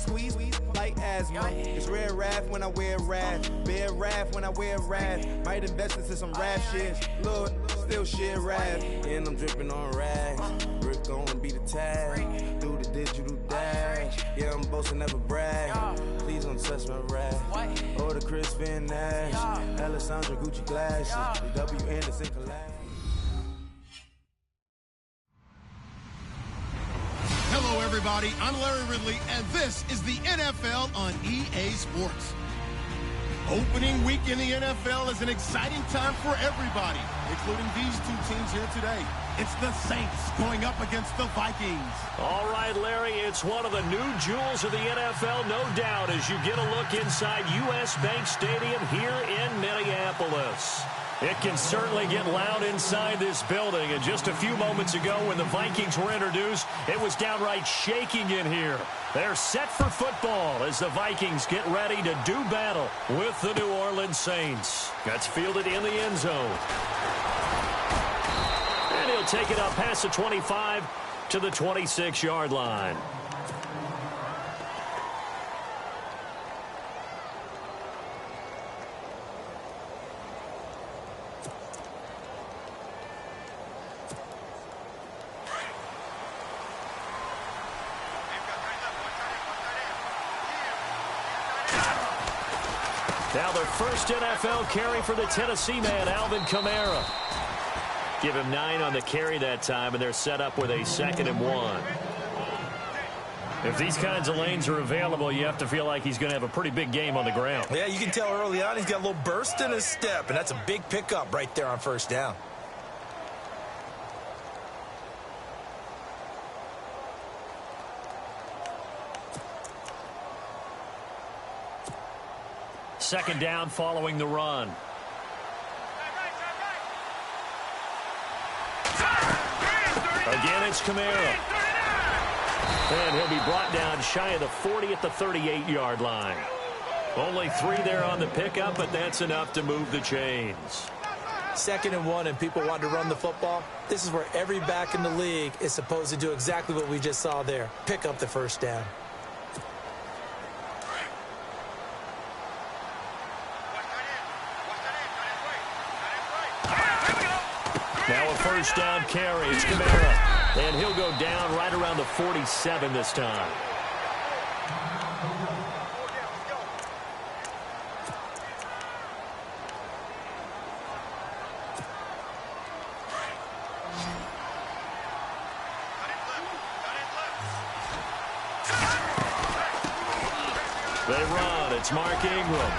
squeeze like asthma. It's red wrath when I wear wrath. Bear wrath when I wear wrath. Might invest into some rap shit. Lord, still shit wrath. And I'm dripping on rags. Rick gon' be the tag. Do the digital dash. Yeah, I'm boasting, never brag. Please don't touch my rap. Or the Chris Van Nash. Alessandra Gucci glasses. The W Anderson collab. Hello, everybody. I'm Larry Ridley, and this is the NFL on EA Sports. Opening week in the NFL is an exciting time for everybody, including these two teams here today. It's the Saints going up against the Vikings. All right, Larry, it's one of the new jewels of the NFL, no doubt, as you get a look inside U.S. Bank Stadium here in Minneapolis. It can certainly get loud inside this building, and just a few moments ago when the Vikings were introduced, it was downright shaking in here. They're set for football as the Vikings get ready to do battle with the New Orleans Saints. That's fielded in the end zone. And he'll take it up past the 25 to the 26-yard line. Now their first NFL carry for the Tennessee man, Alvin Kamara. Give him 9 on the carry that time, and they're set up with a 2nd and 1. If these kinds of lanes are available, you have to feel like he's going to have a pretty big game on the ground. Yeah, you can tell early on he's got a little burst in his step, and that's a big pickup right there on first down. Second down following the run. Again, it's Kamara. And he'll be brought down shy of the 40 at the 38-yard line. Only 3 there on the pickup, but that's enough to move the chains. 2nd and 1, and people want to run the football. This is where every back in the league is supposed to do exactly what we just saw there. Pick up the first down. Now a first down carry. It's Kamara. And he'll go down right around the 47 this time. They run. It's Mark Ingram.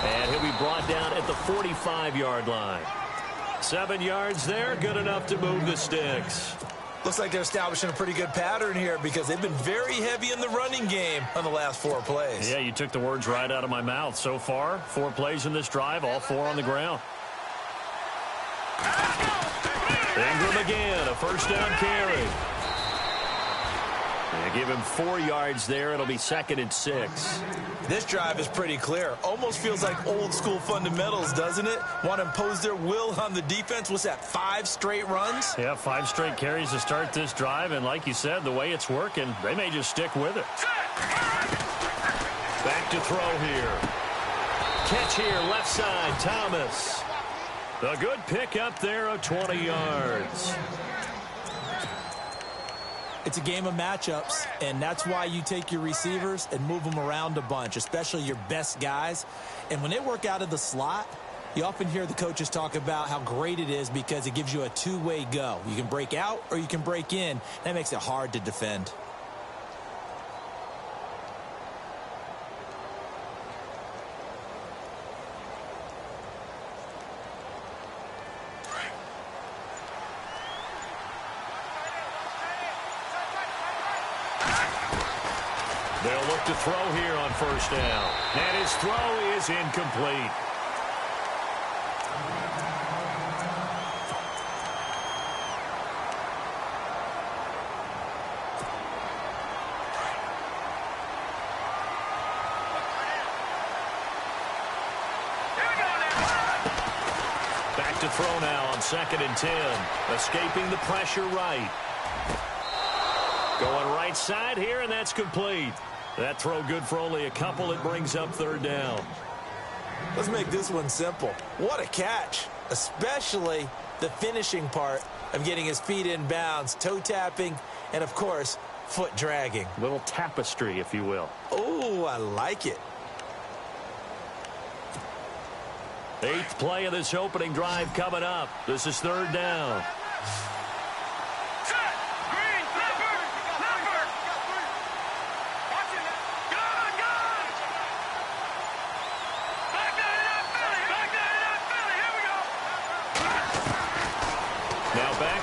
And he'll be brought down at the 45-yard line. 7 yards there, good enough to move the sticks. Looks like they're establishing a pretty good pattern here because they've been very heavy in the running game on the last 4 plays. Yeah, you took the words right out of my mouth. So far, 4 plays in this drive, all 4 on the ground. Ingram again, a first down carry. They give him 4 yards there. It'll be 2nd and 6. This drive is pretty clear. Almost feels like old school fundamentals, doesn't it? Want to impose their will on the defense. What's that, 5 straight runs? Yeah, 5 straight carries to start this drive. And like you said, the way it's working, they may just stick with it. Back to throw here. Catch here, left side, Thomas. A good pick up there of 20 yards. It's a game of matchups, and that's why you take your receivers and move them around a bunch, especially your best guys. And when they work out of the slot, you often hear the coaches talk about how great it is because it gives you a two-way go. You can break out or you can break in. That makes it hard to defend. They'll look to throw here on first down. And his throw is incomplete. Back to throw now on 2nd and 10. Escaping the pressure right. Going right side here, and that's complete. That throw good for only a couple. It brings up third down. Let's make this one simple. What a catch, especially the finishing part of getting his feet in bounds, toe tapping, and, of course, foot dragging. Little tapestry, if you will. Oh, I like it. 8th play of this opening drive coming up. This is third down.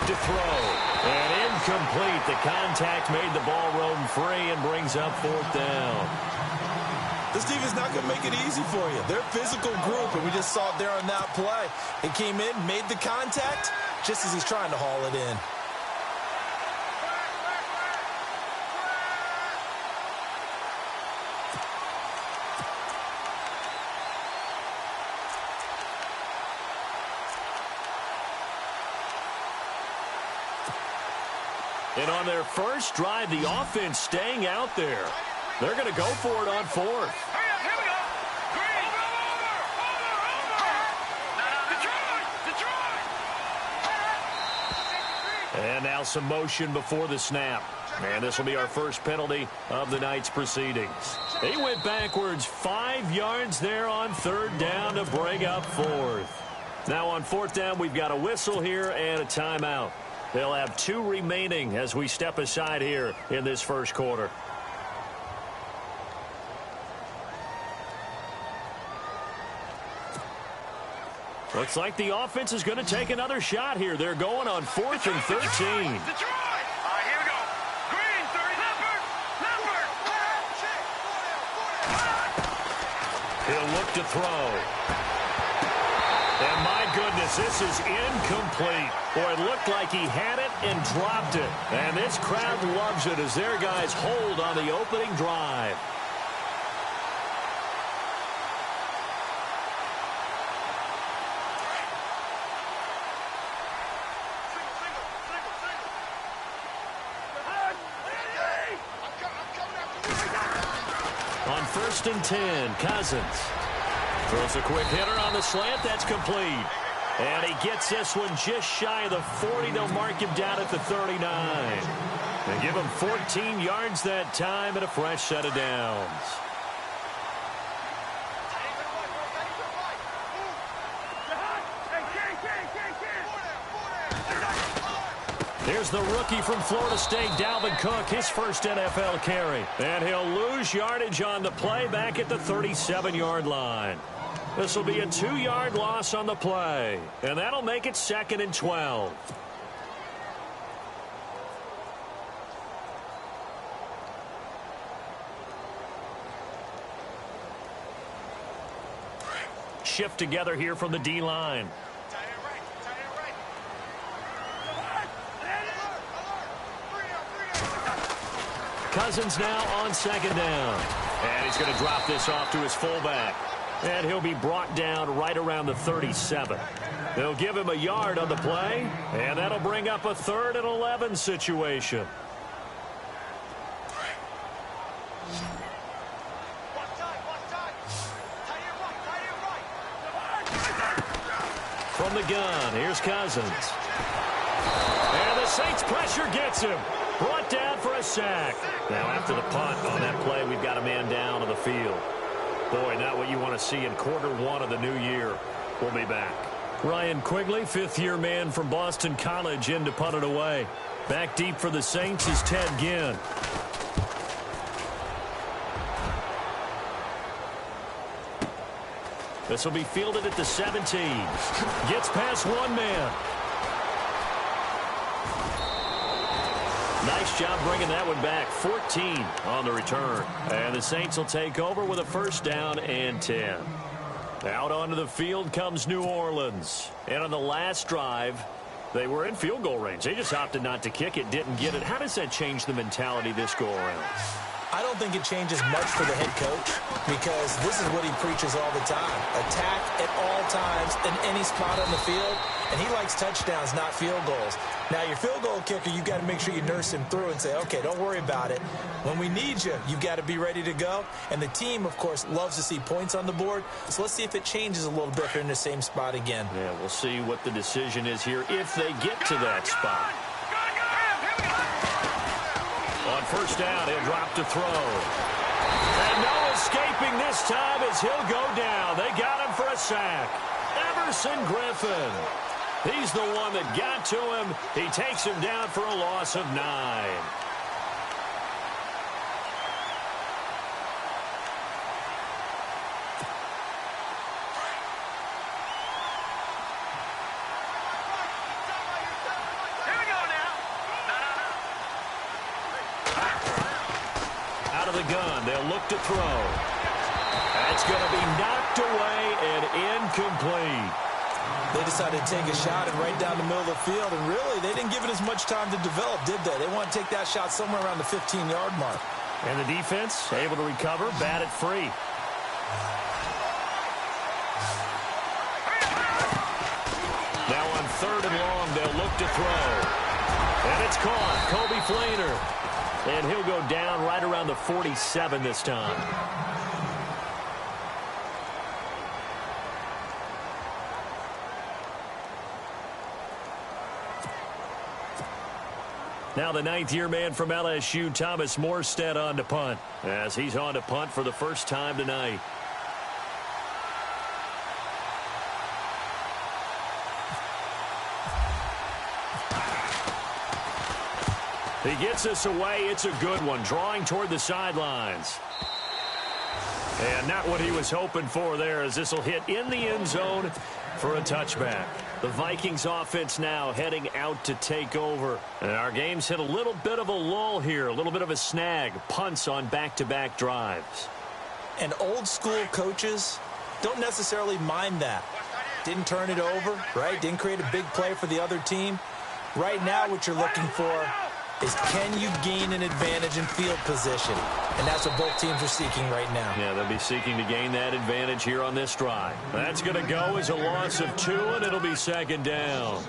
To throw. And incomplete. The contact made the ball roam free and brings up fourth down. This defense not going to make it easy for you. They're a physical group, and we just saw it there on that play. It came in, made the contact, just as he's trying to haul it in. And on their first drive, the offense staying out there. They're going to go for it on fourth. Here we go. Green. Detroit. And now some motion before the snap. And this will be our first penalty of the night's proceedings. He went backwards 5 yards there on third down to bring up fourth. Now on fourth down, we've got a whistle here and a timeout. They'll have 2 remaining as we step aside here in this first quarter. Looks like the offense is going to take another shot here. They're going on 4th and 13. Detroit. All right, here we go. Green, 30. Leopard. He'll look to throw. And my goodness, this is incomplete. Boy, it looked like he had it and dropped it. And this crowd loves it as their guys hold on the opening drive. On 1st and 10, Cousins. Throws a quick hitter on the slant. That's complete. And he gets this one just shy of the 40. They'll mark him down at the 39. And give him 14 yards that time and a fresh set of downs. Here's the rookie from Florida State, Dalvin Cook, his first NFL carry. And he'll lose yardage on the play back at the 37-yard line. This will be a 2-yard loss on the play. And that'll make it 2nd and 12. Shift together here from the D-line. Cousins now on 2nd down. And he's going to drop this off to his fullback. And he'll be brought down right around the 37. They'll give him a yard on the play. And that'll bring up a 3rd and 11 situation. From the gun, here's Cousins. And the Saints pressure gets him. Brought down for a sack. Now after the punt on that play, we've got a man down on the field. Boy, not what you want to see in quarter 1 of the new year. We'll be back. Ryan Quigley, 5th-year man from Boston College, in to punt it away. Back deep for the Saints is Ted Ginn. This will be fielded at the 17. Gets past one man. Nice job bringing that one back. 14 on the return. And the Saints will take over with a 1st down and 10. Out onto the field comes New Orleans. And on the last drive, they were in field goal range. They just opted not to kick it, didn't get it. How does that change the mentality this go around? I don't think it changes much for the head coach because this is what he preaches all the time. Attack at all times in any spot on the field, and he likes touchdowns, not field goals. Now, your field goal kicker, you've got to make sure you nurse him through and say, okay, don't worry about it. When we need you, you've got to be ready to go. And the team, of course, loves to see points on the board. So let's see if it changes a little bit if they're in the same spot again. Yeah, we'll see what the decision is here if they get to that spot. On first down, he'll drop to throw. And no escaping this time as he'll go down. They got him for a sack. Everson Griffin. He's the one that got to him. He takes him down for a loss of 9. Out of the gun, they'll look to throw. That's going to be knocked away and incomplete. They decided to take a shot and right down the middle of the field, and really, they didn't give it as much time to develop, did they? They want to take that shot somewhere around the 15-yard mark. And the defense able to recover, bat it free. Now on third and long, they'll look to throw. And it's caught. Kobe Flainer. And he'll go down right around the 47 this time. Now the ninth-year man from LSU, Thomas Morstead, on to punt, as he's on to punt for the first time tonight. He gets us away. It's a good one, drawing toward the sidelines. And not what he was hoping for there, as this will hit in the end zone for a touchback. The Vikings offense now heading out to take over. And our game's hit a little bit of a lull here, a little bit of a snag. Punts on back-to-back drives. And old-school coaches don't necessarily mind that. Didn't turn it over, right? Didn't create a big play for the other team. Right now, what you're looking for is can you gain an advantage in field position? And that's what both teams are seeking right now. Yeah, they'll be seeking to gain that advantage here on this drive. That's going to go as a loss of 2, and it'll be second down.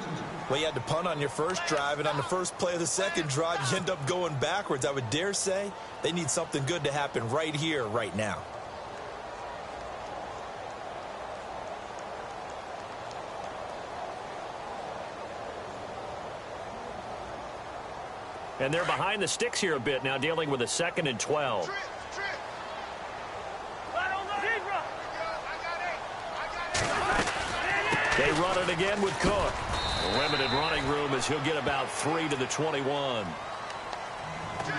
Well, you had to punt on your first drive, and on the first play of the second drive, you end up going backwards. I would dare say they need something good to happen right here, right now. And they're behind the sticks here a bit now, dealing with a 2nd and 12. They run it again with Cook. Limited running room as he'll get about 3 to the 21.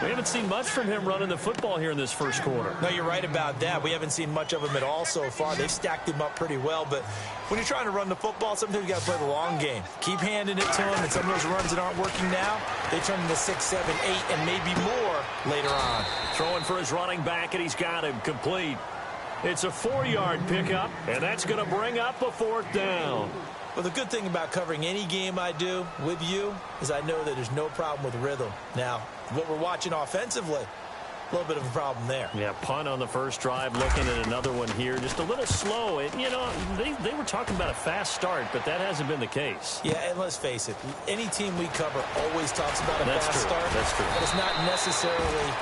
We haven't seen much from him running the football here in this first quarter. No, you're right about that. We haven't seen much of him at all so far. They've stacked him up pretty well, but when you're trying to run the football, sometimes you got to play the long game. Keep handing it to him, and some of those runs that aren't working now, they turn into 6, 7, 8, and maybe more later on. Throwing for his running back, and he's got him complete. It's a 4-yard pickup, and that's going to bring up a 4th down. Well, the good thing about covering any game I do with you is I know that there's no problem with rhythm. Now, what we're watching offensively, a little bit of a problem there. Yeah, punt on the first drive, looking at another one here. Just a little slow. You know, they were talking about a fast start, but that hasn't been the case. Yeah, and let's face it, any team we cover always talks about a fast start. That's true. But it's not necessarily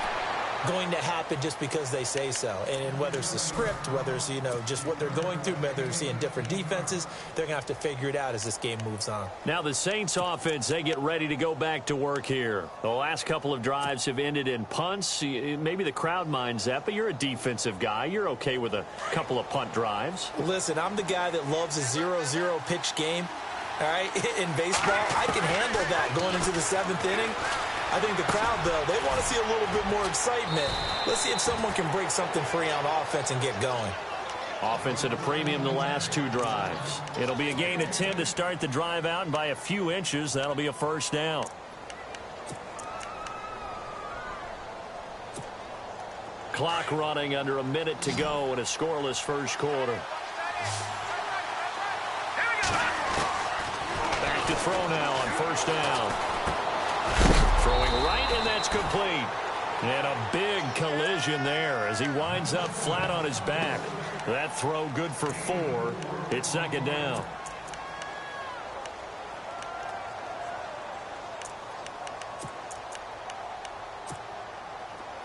going to happen just because they say so. And whether it's the script, whether it's, you know, just what they're going through, whether they're seeing different defenses, they're going to have to figure it out as this game moves on. Now the Saints offense, they get ready to go back to work here. The last couple of drives have ended in punts. Maybe the crowd minds that, but you're a defensive guy. You're okay with a couple of punt drives. Listen, I'm the guy that loves a 0-0 pitch game. All right, in baseball, I can handle that going into the 7th inning. I think the crowd, though, they want to see a little bit more excitement. Let's see if someone can break something free on offense and get going. Offense at a premium the last 2 drives. It'll be a gain of 10 to start the drive out, and by a few inches, that'll be a 1st down. Clock running under a minute to go in a scoreless first quarter. Back to throw now on 1st down. Throwing right, and that's complete. And a big collision there as he winds up flat on his back. That throw good for 4. It's second down.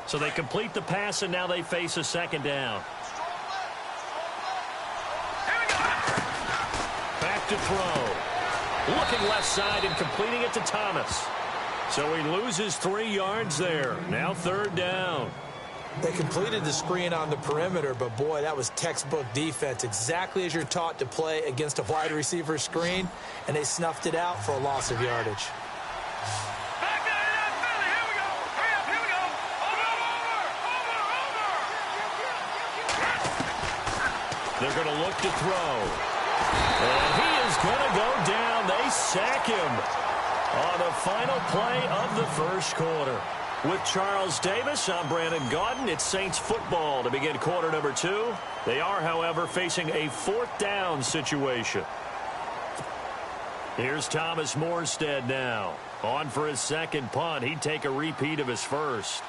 So they complete the pass, and now they face a second down. Back to throw. Looking left side and completing it to Thomas. So he loses 3 yards there. Now third down. They completed the screen on the perimeter, but boy, that was textbook defense. Exactly as you're taught to play against a wide receiver screen, and they snuffed it out for a loss of yardage. They're going to look to throw. And he is going to go down. They sack him on the final play of the first quarter. With Charles Davis, I'm Brandon Gaudin. It's Saints football to begin quarter number 2. They are, however, facing a 4th down situation. Here's Thomas Morstead now. On for his second punt. He'd take a repeat of his first.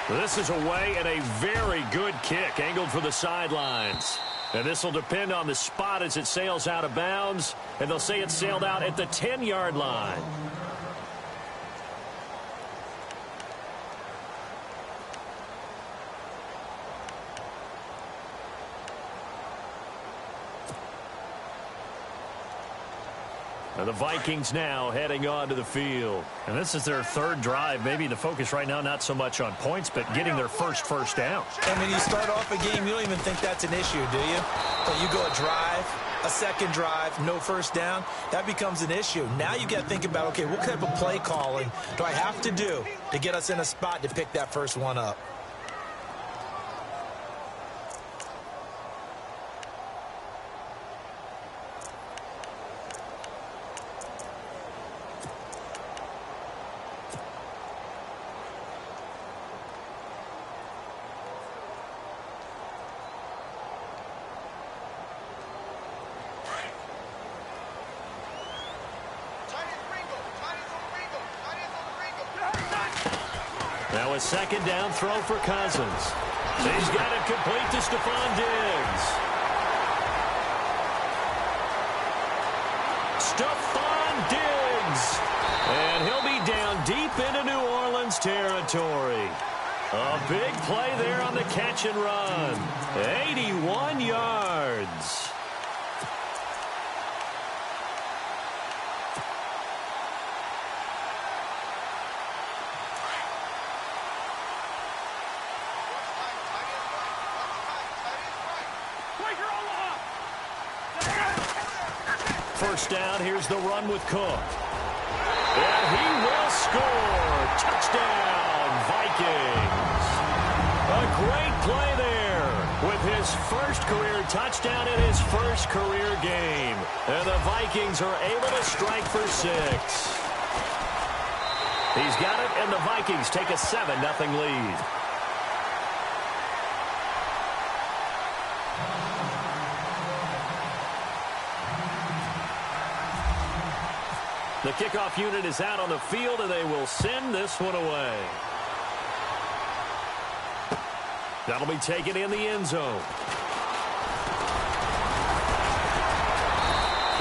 This is away and a very good kick angled for the sidelines. And this will depend on the spot as it sails out of bounds. And they'll say it sailed out at the 10-yard line. And the Vikings now heading onto the field. And this is their 3rd drive. Maybe the focus right now not so much on points, but getting their first down. And when you start off a game, you don't even think that's an issue, do you? But you go a drive, a second drive, no first down, that becomes an issue. Now you got to think about, okay, what type of play calling do I have to do to get us in a spot to pick that first one up? Now a second down throw for Cousins. He's got it complete to Stephon Diggs. Stephon Diggs. And he'll be down deep into New Orleans territory. A big play there on the catch and run. 81 yards. First down, here's the run with Cook. And he will score. Touchdown, Vikings. A great play there with his first career touchdown in his first career game. And the Vikings are able to strike for 6. He's got it, and the Vikings take a 7-0 lead. The kickoff unit is out on the field, and they will send this one away. That'll be taken in the end zone.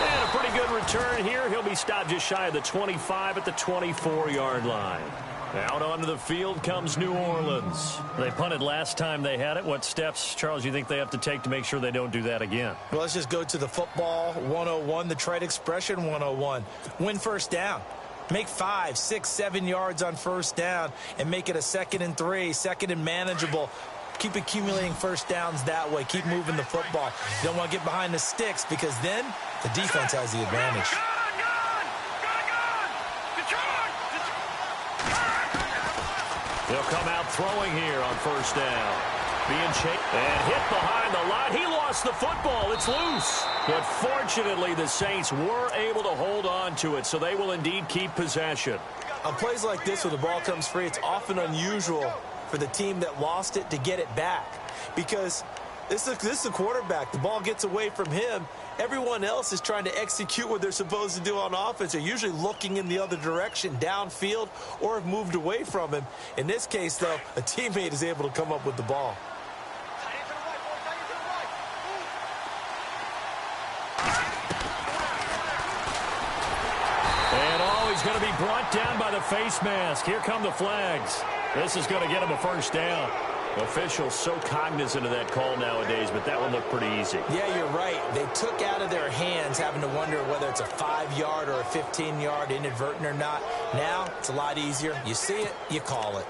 And a pretty good return here. He'll be stopped just shy of the 25 at the 24-yard line. Out onto the field comes New Orleans. They punted last time they had it. What steps, Charles, you think they have to take to make sure they don't do that again? Well, let's just go to the football 101, the trade expression 101. Win first down. Make 5, 6, 7 yards on first down and make it a 2nd and 3, 2nd and manageable. Keep accumulating first downs that way. Keep moving the football. You don't want to get behind the sticks because then the defense has the advantage. He'll come out throwing here on first down. Being chased and hit behind the line. He lost the football. It's loose. But fortunately, the Saints were able to hold on to it, so they will indeed keep possession. On plays like this where the ball comes free, it's often unusual for the team that lost it to get it back because this is a quarterback. The ball gets away from him, Everyone else is trying to execute what they're supposed to do on offense. They're usually looking in the other direction, downfield, or have moved away from him. In this case, though, a teammate is able to come up with the ball. And he's going to be brought down by the face mask. Here come the flags. This is going to get him a first down. Officials so cognizant of that call nowadays, but that one looked pretty easy. Yeah, you're right. They took out of their hands having to wonder whether it's a 5-yard or a 15-yard inadvertent or not. Now, it's a lot easier. You see it, you call it.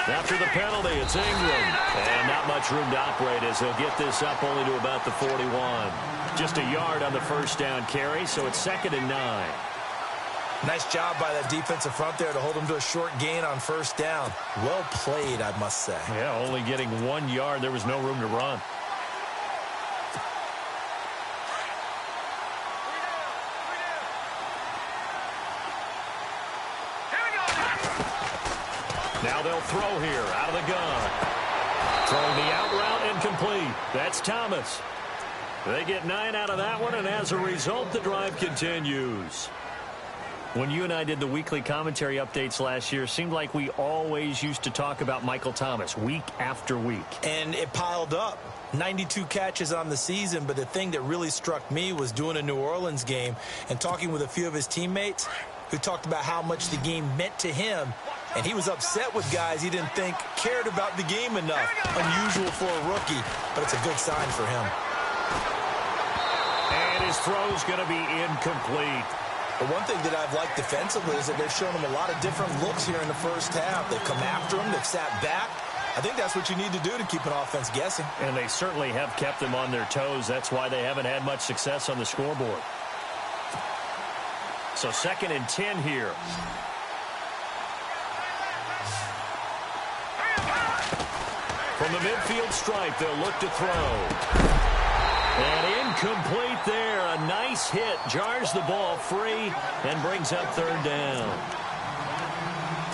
After the penalty, it's Ingram. And not much room to operate as he'll get this up only to about the 41. Just a yard on the first down carry, so it's 2nd and 9. Nice job by that defensive front there to hold him to a short gain on first down. Well played, I must say. Yeah, only getting 1 yard. There was no room to run. Now they'll throw here out of the gun. Throwing the out route incomplete. That's Thomas. They get 9 out of that one, and as a result, the drive continues. When you and I did the weekly commentary updates last year, it seemed like we always used to talk about Michael Thomas week after week. And it piled up. 92 catches on the season, but the thing that really struck me was doing a New Orleans game and talking with a few of his teammates who talked about how much the game meant to him. And he was upset with guys he didn't think cared about the game enough. Unusual for a rookie, but it's a good sign for him. And his throw's going to be incomplete. The one thing that I've liked defensively is that they've shown him a lot of different looks here in the first half. They've come after him. They've sat back. I think that's what you need to do to keep an offense guessing. And they certainly have kept them on their toes. That's why they haven't had much success on the scoreboard. So 2nd and 10 here. From the midfield stripe, they'll look to throw. And incomplete there. A nice hit. Jars the ball free and brings up 3rd down.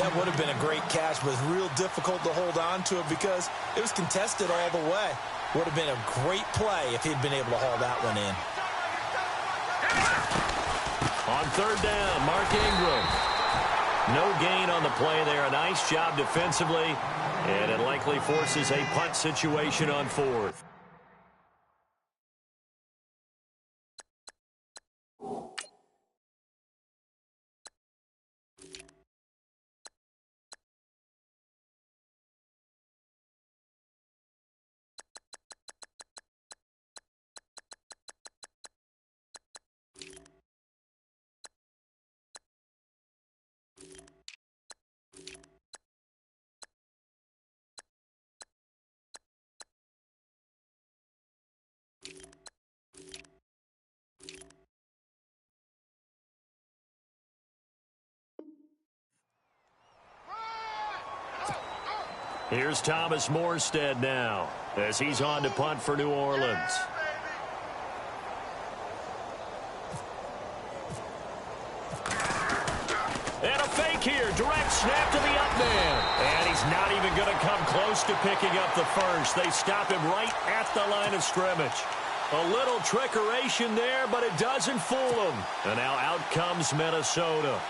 That would have been a great catch, but it's real difficult to hold on to it because it was contested all the way. Would have been a great play if he'd been able to haul that one in. On 3rd down, Mark Ingram. No gain on the play there. A nice job defensively. And it likely forces a punt situation on 4th. Here's Thomas Morstead now as he's on to punt for New Orleans. And a fake here. Direct snap to the up man. And he's not even going to come close to picking up the first. They stop him right at the line of scrimmage. A little trickeration there, but it doesn't fool them. And now out comes Minnesota.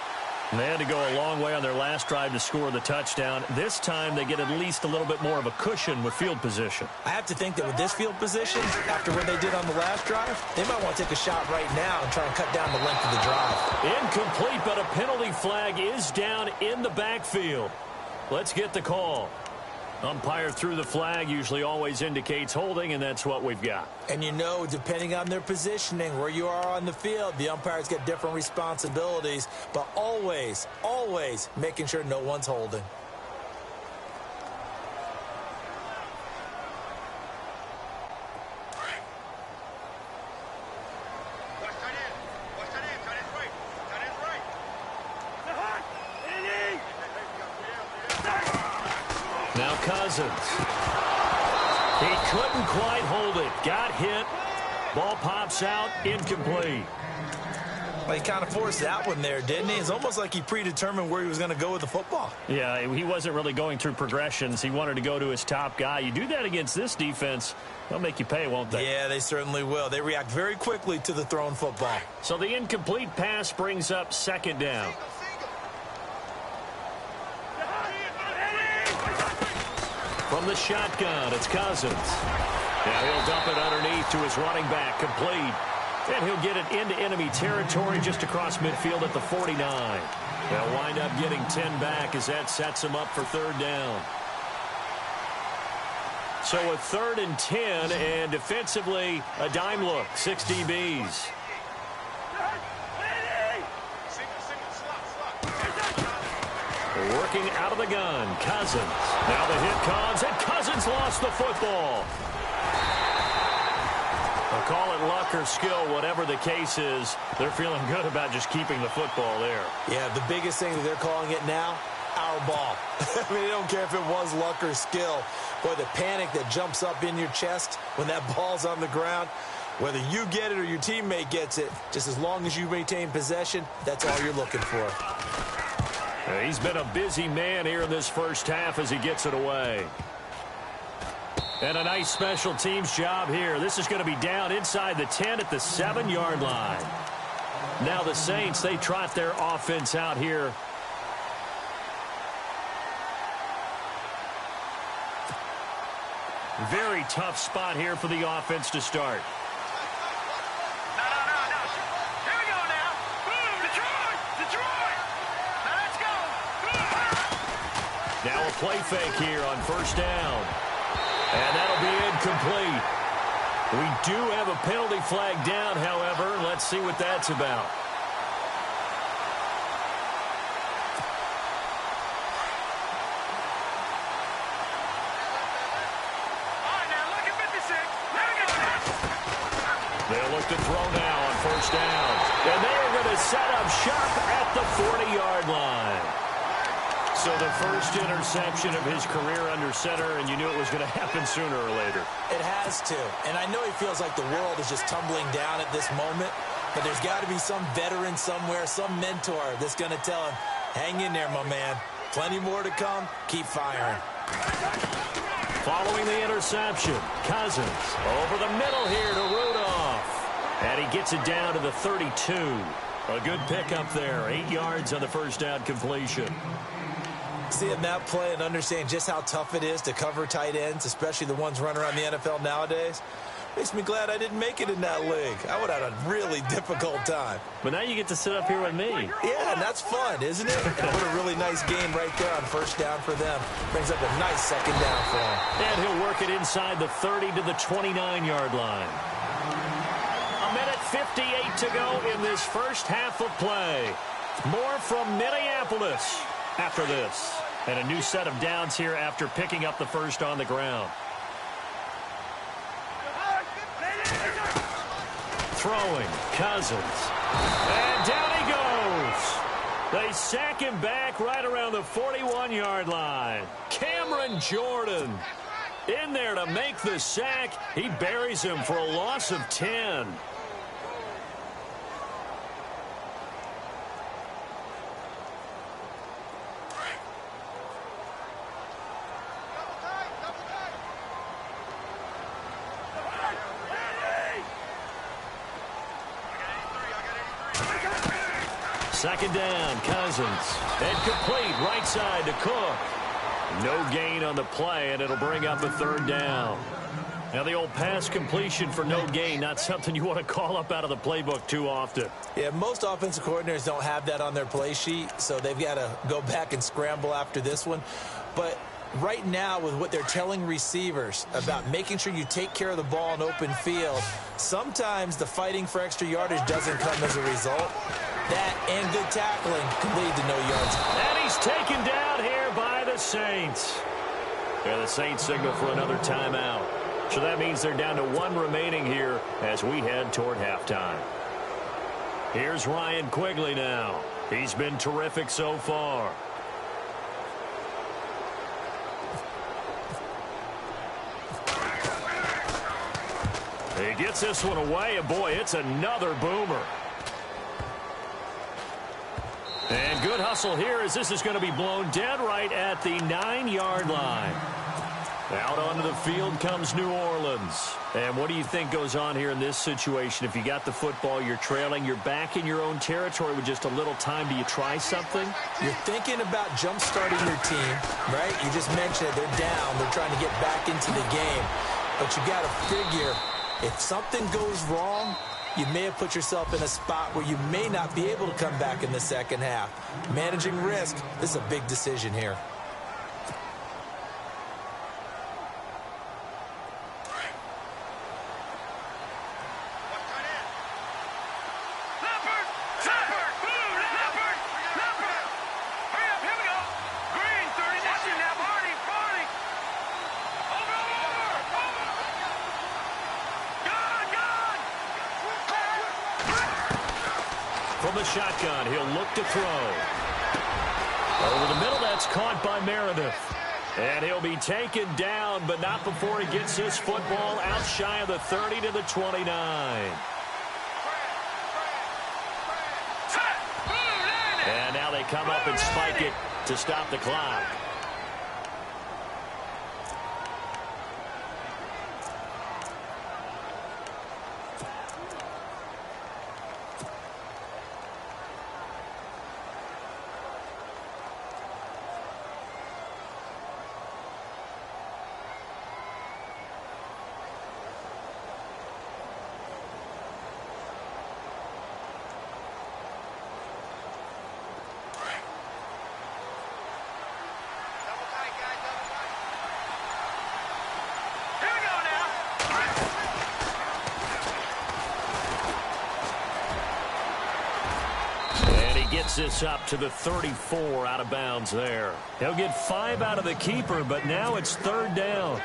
And they had to go a long way on their last drive to score the touchdown. This time they get at least a little bit more of a cushion with field position. I have to think that with this field position, after what they did on the last drive, they might want to take a shot right now and try and cut down the length of the drive. Incomplete, but a penalty flag is down in the backfield. Let's get the call. Umpire threw the flag, usually always indicates holding, and that's what we've got. And you know, depending on their positioning, where you are on the field, the umpires get different responsibilities, but always, always making sure no one's holding. Cousins. He couldn't quite hold it. Got hit. Ball pops out. Incomplete. Well, he kind of forced that one there, didn't he? It's almost like he predetermined where he was going to go with the football. Yeah, he wasn't really going through progressions. He wanted to go to his top guy. You do that against this defense, they'll make you pay, won't they? Yeah, they certainly will. They react very quickly to the thrown football. So the incomplete pass brings up second down. From the shotgun, it's Cousins. Now he'll dump it underneath to his running back, complete. And he'll get it into enemy territory just across midfield at the 49. They'll wind up getting 10 back as that sets him up for third down. So a 3rd and 10, and defensively, a dime look, 6 DBs. Working out of the gun, Cousins. Now the hit comes, and Cousins lost the football. They'll call it luck or skill, whatever the case is. They're feeling good about just keeping the football there. Yeah, the biggest thing that they're calling it now, our ball. I mean, they don't care if it was luck or skill. Boy, the panic that jumps up in your chest when that ball's on the ground, whether you get it or your teammate gets it, just as long as you maintain possession, that's all you're looking for. He's been a busy man here in this first half as he gets it away. And a nice special teams job here. This is going to be down inside the 10 at the 7-yard line. Now the Saints, they trot their offense out here. Very tough spot here for the offense to start. No. Here we go now. Boom, Detroit. Now let's go. Now a play fake here on first down. And that'll be incomplete. We do have a penalty flag down, however. Let's see what that's about. All right, now look at 56. Here we go. They'll look to throw now on first down. And they are going to set up shop at the 40-yard line. So the first interception of his career under center, and you knew it was going to happen sooner or later. It has to. And I know he feels like the world is just tumbling down at this moment, but there's got to be some veteran somewhere, some mentor that's going to tell him, hang in there, my man. Plenty more to come. Keep firing. Following the interception, Cousins over the middle here to Rudolph. And he gets it down to the 32. A good pickup there. 8 yards on the first down completion. Seeing that play and understand just how tough it is to cover tight ends, especially the ones running around the NFL nowadays, makes me glad I didn't make it in that league. I would have had a really difficult time. But now you get to sit up here with me. Yeah, and that's fun, isn't it? And what a really nice game right there on first down for them. Brings up a nice second down for them. And he'll work it inside the 30 to the 29-yard line. A minute 58 to go in this first half of play. More from Minneapolis after this. And a new set of downs here after picking up the first on the ground. Throwing, Cousins. And down he goes. They sack him back right around the 41-yard line. Cameron Jordan in there to make the sack. He buries him for a loss of 10. Second down, Cousins. And complete right side to Cook. No gain on the play, and it'll bring up a third down. Now the old pass completion for no gain, not something you want to call up out of the playbook too often. Yeah, most offensive coordinators don't have that on their play sheet, so they've got to go back and scramble after this one. But right now, with what they're telling receivers about making sure you take care of the ball in open field, sometimes the fighting for extra yardage doesn't come as a result. That and good tackling can lead to no yards. And he's taken down here by the Saints. Yeah, the Saints signal for another timeout. So that means they're down to one remaining here as we head toward halftime. Here's Ryan Quigley now. He's been terrific so far. He gets this one away, and boy, it's another boomer. And good hustle here as this is going to be blown dead right at the 9-yard line. Out onto the field comes New Orleans. And what do you think goes on here in this situation? If you got the football, you're trailing, you're back in your own territory with just a little time. Do you try something? You're thinking about jump-starting your team, right? You just mentioned it. They're down. They're trying to get back into the game. But you got to figure, if something goes wrong, you may have put yourself in a spot where you may not be able to come back in the second half. Managing risk, this is a big decision here. From the shotgun, he'll look to throw. Over the middle, that's caught by Meredith. And he'll be taken down, but not before he gets his football out shy of the 30 to the 29. And now they come up and spike it to stop the clock. Gets this up to the 34 out of bounds there. He'll get 5 out of the keeper, but now it's 3rd down.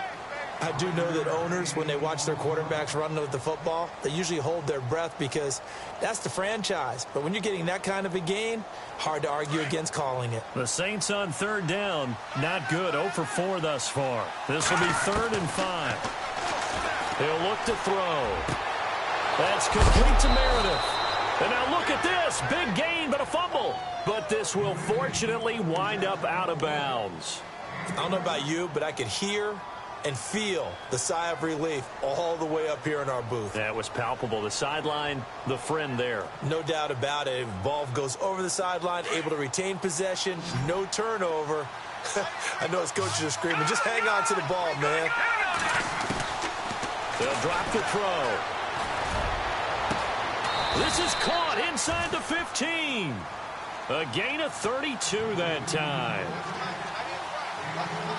I do know that owners, when they watch their quarterbacks run with the football, they usually hold their breath because that's the franchise. But when you're getting that kind of a gain, hard to argue against calling it. The Saints on 3rd down, not good. 0 for 4 thus far. This will be 3rd and 5. He'll look to throw. That's complete to Meredith. And now look at this. Big gain, but a fumble. But this will fortunately wind up out of bounds. I don't know about you, but I could hear and feel the sigh of relief all the way up here in our booth. That was palpable. The sideline, the friend there. No doubt about it. Ball goes over the sideline, able to retain possession, no turnover. I know his coaches are screaming, just hang on to the ball, man. They'll drop the throw. This is caught inside the 15. A gain of 32 that time.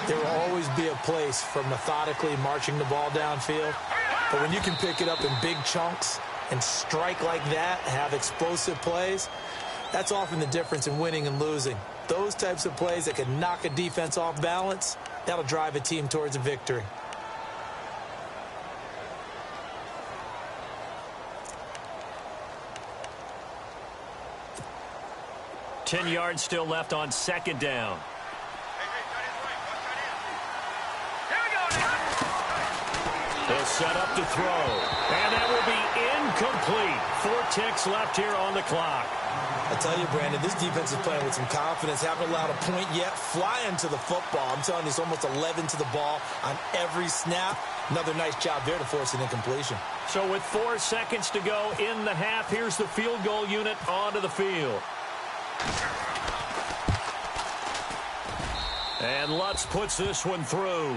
There will always be a place for methodically marching the ball downfield. But when you can pick it up in big chunks and strike like that, have explosive plays, that's often the difference in winning and losing. Those types of plays that can knock a defense off balance, that'll drive a team towards a victory. 10 yards still left on 2nd down. They'll set up to throw. And that will be incomplete. 4 ticks left here on the clock. I tell you, Brandon, this defense is playing with some confidence. Haven't allowed a point yet. Flying to the football. I'm telling you, it's almost 11 to the ball on every snap. Another nice job there to force an incompletion. So with 4 seconds to go in the half, here's the field goal unit onto the field. And Lutz puts this one through.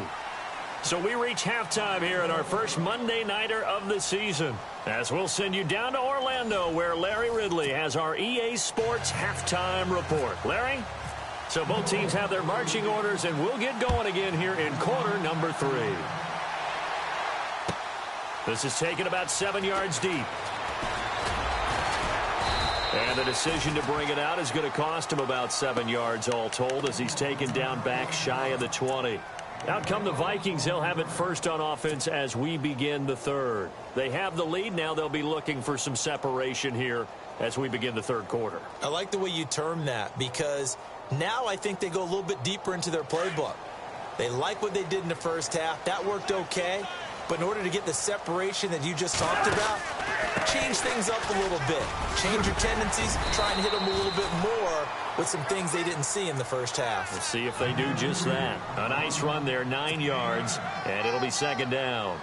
So we reach halftime here at our first Monday Nighter of the season, as we'll send you down to Orlando, where Larry Ridley has our EA Sports halftime report. Larry? So both teams have their marching orders, and we'll get going again here in quarter number 3. This is taken about 7 yards deep. And the decision to bring it out is going to cost him about 7 yards all told, as he's taken down back shy of the 20. Out come the Vikings. They'll have it first on offense as we begin the 3rd. They have the lead. Now they'll be looking for some separation here as we begin the 3rd quarter. I like the way you term that, because now I think they go a little bit deeper into their playbook. They like what they did in the first half. That worked okay. But in order to get the separation that you just talked about, change things up a little bit. Change your tendencies, try and hit them a little bit more with some things they didn't see in the first half. We'll see if they do just that. A nice run there, 9 yards, and it'll be second down.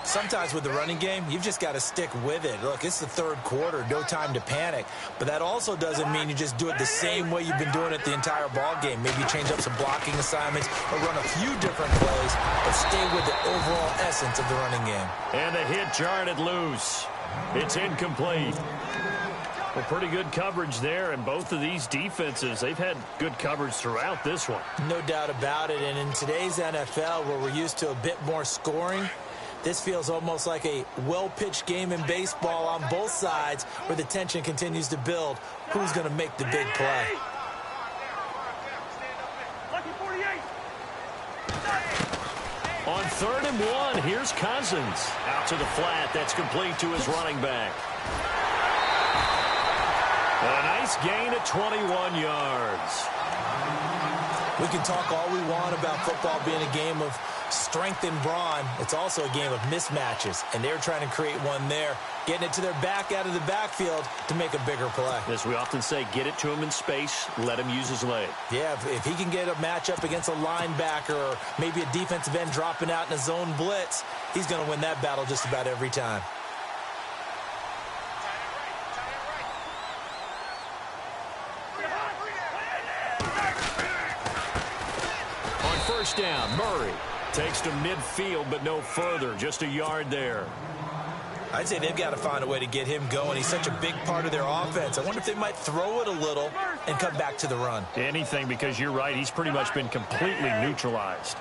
Sometimes with the running game, you've just got to stick with it. Look, it's the third quarter, no time to panic. But that also doesn't mean you just do it the same way you've been doing it the entire ball game. Maybe change up some blocking assignments or run a few different plays, but stay with the overall essence of the running game. And the hit jarred it loose. It's incomplete. Well, pretty good coverage there, and both of these defenses, they've had good coverage throughout this one. No doubt about it, and in today's NFL, where we're used to a bit more scoring, this feels almost like a well-pitched game in baseball on both sides where the tension continues to build. Who's going to make the big play? On 3rd and 1, here's Cousins. Out to the flat. That's complete to his running back. A nice gain at 21 yards. We can talk all we want about football being a game of strength and brawn. It's also a game of mismatches, and they're trying to create one there, getting it to their back out of the backfield to make a bigger play. As we often say, get it to him in space, let him use his leg. Yeah, if he can get a matchup against a linebacker or maybe a defensive end dropping out in a zone blitz, he's going to win that battle just about every time. First down, Murray takes to midfield, but no further, just a yard there. I'd say they've got to find a way to get him going. He's such a big part of their offense. I wonder if they might throw it a little and come back to the run. Anything, because you're right, he's pretty much been completely neutralized.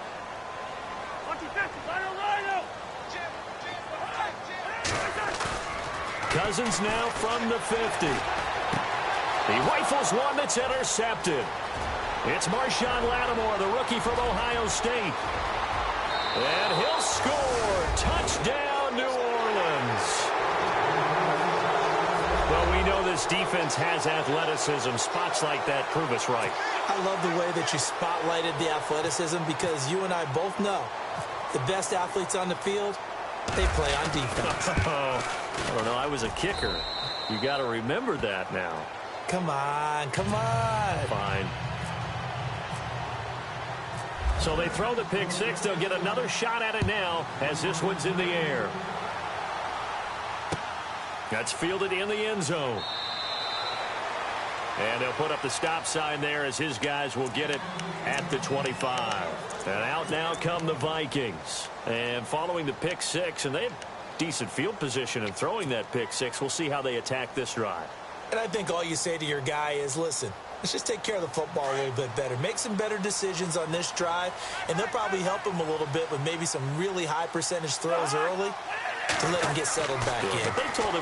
Cousins now from the 50. He rifles one that's intercepted. It's Marshawn Lattimore, the rookie from Ohio State. And he'll score. Touchdown, New Orleans. Well, we know this defense has athleticism. Spots like that prove us right. I love the way that you spotlighted the athleticism because you and I both know the best athletes on the field, they play on defense. I don't know. I was a kicker. You got to remember that now. Come on, come on. Fine. So they throw the pick six. They'll get another shot at it now as this one's in the air. That's fielded in the end zone. And they'll put up the stop sign there as his guys will get it at the 25. And out now come the Vikings. And following the pick six, and they have decent field position in throwing that pick six. We'll see how they attack this drive. And I think all you say to your guy is, listen, let's just take care of the football a little bit better. Make some better decisions on this drive, and they'll probably help him a little bit with maybe some really high percentage throws early to let him get settled back in. They told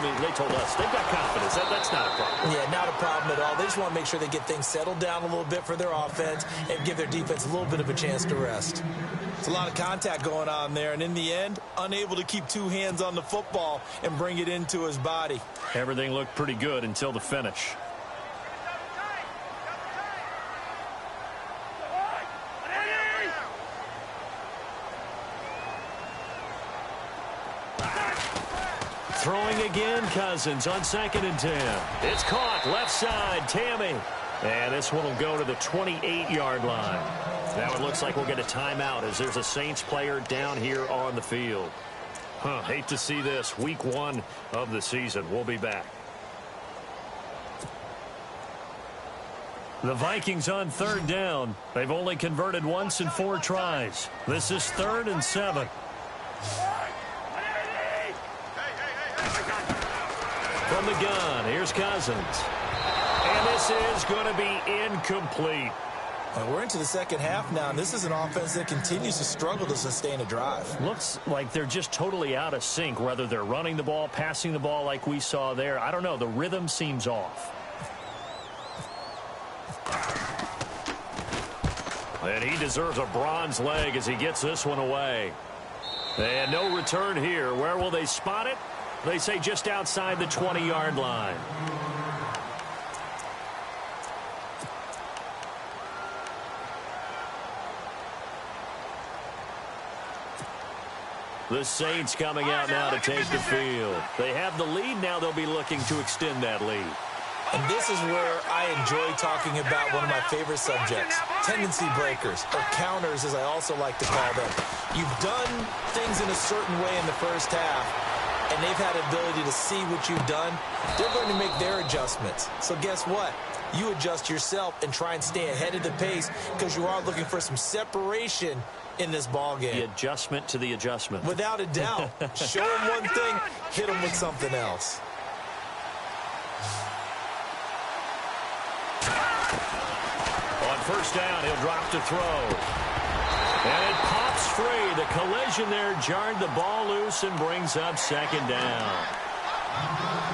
us they've got confidence. That's not a problem. Yeah, not a problem at all. They just want to make sure they get things settled down a little bit for their offense and give their defense a little bit of a chance to rest. It's a lot of contact going on there, and in the end, unable to keep two hands on the football and bring it into his body. Everything looked pretty good until the finish. Throwing again, Cousins on 2nd and 10. It's caught, left side, Tammy. And this one will go to the 28-yard line. Now it looks like we'll get a timeout as there's a Saints player down here on the field. Hate to see this. Week 1 of the season. We'll be back. The Vikings on 3rd down. They've only converted once in 4 tries. This is 3rd and 7. From the gun, here's Cousins. And this is going to be incomplete. We're into the second half now, and this is an offense that continues to struggle to sustain a drive. Looks like they're just totally out of sync, whether they're running the ball, passing the ball like we saw there. I don't know. The rhythm seems off. And he deserves a bronze leg as he gets this one away. And no return here. Where will they spot it? They say just outside the 20-yard line. The Saints coming out now to take the field. They have the lead. Now they'll be looking to extend that lead. And this is where I enjoy talking about one of my favorite subjects, tendency breakers, or counters as I also like to call them. You've done things in a certain way in the first half, and they've had the ability to see what you've done. They're going to make their adjustments. So guess what? You adjust yourself and try and stay ahead of the pace because you are looking for some separation in this ball game. The adjustment to the adjustment. Without a doubt. Show them one thing, hit them with something else. On first down, he'll drop to throw. And it pops free. The collision there jarred the ball loose and brings up second down.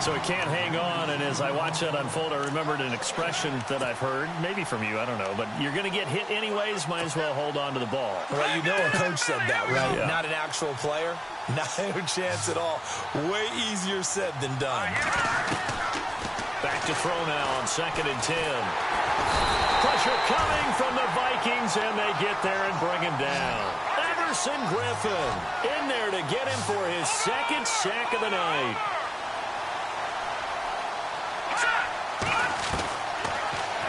So he can't hang on, and as I watch that unfold, I remembered an expression that I've heard, maybe from you, I don't know, but you're going to get hit anyways, might as well hold on to the ball. Well, you know a coach said that, right? Yeah. Not an actual player. Not a chance at all. Way easier said than done. Back to throw now on 2nd and 10. Pressure coming from the Vikings, and they get there and bring him down. Everson Griffin in there to get him for his second sack of the night.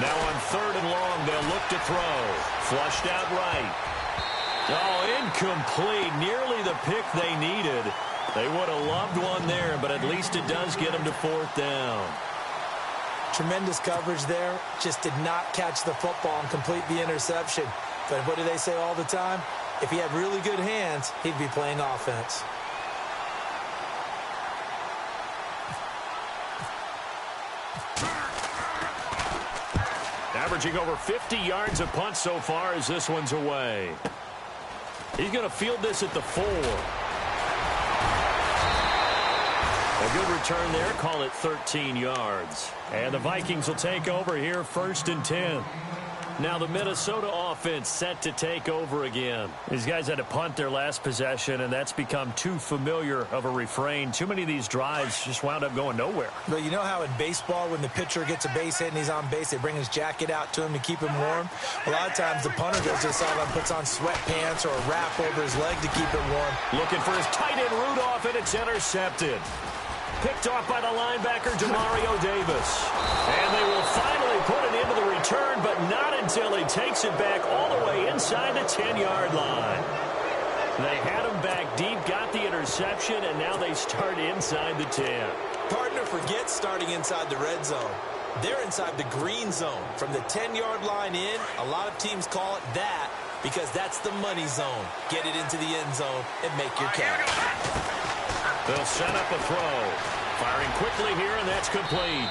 Now on 3rd and long, they'll look to throw. Flushed out right. Oh, incomplete. Nearly the pick they needed. They would have loved one there, but at least it does get them to 4th down. Tremendous coverage there. Just did not catch the football and complete the interception. But what do they say all the time? If he had really good hands, he'd be playing offense. Averaging over 50 yards a punt so far as this one's away. He's going to field this at the 4. A good return there. Call it 13 yards. And the Vikings will take over here 1st and 10. Now the Minnesota offense set to take over again. These guys had to punt their last possession, and that's become too familiar of a refrain. Too many of these drives just wound up going nowhere. But you know how in baseball, when the pitcher gets a base hit and he's on base, they bring his jacket out to him to keep him warm? A lot of times the punter goes to the sideline, puts on sweatpants or a wrap over his leg to keep it warm. Looking for his tight end Rudolph, and it's intercepted. Picked off by the linebacker, Demario Davis. And they will finally put it into the return, but not until he takes it back all the way inside the 10-yard line. They had him back deep, got the interception, and now they start inside the 10. Partner, forget starting inside the red zone. They're inside the green zone. From the 10-yard line in, a lot of teams call it that because that's the money zone. Get it into the end zone and make your catch. They'll set up a throw. Firing quickly here, and that's complete.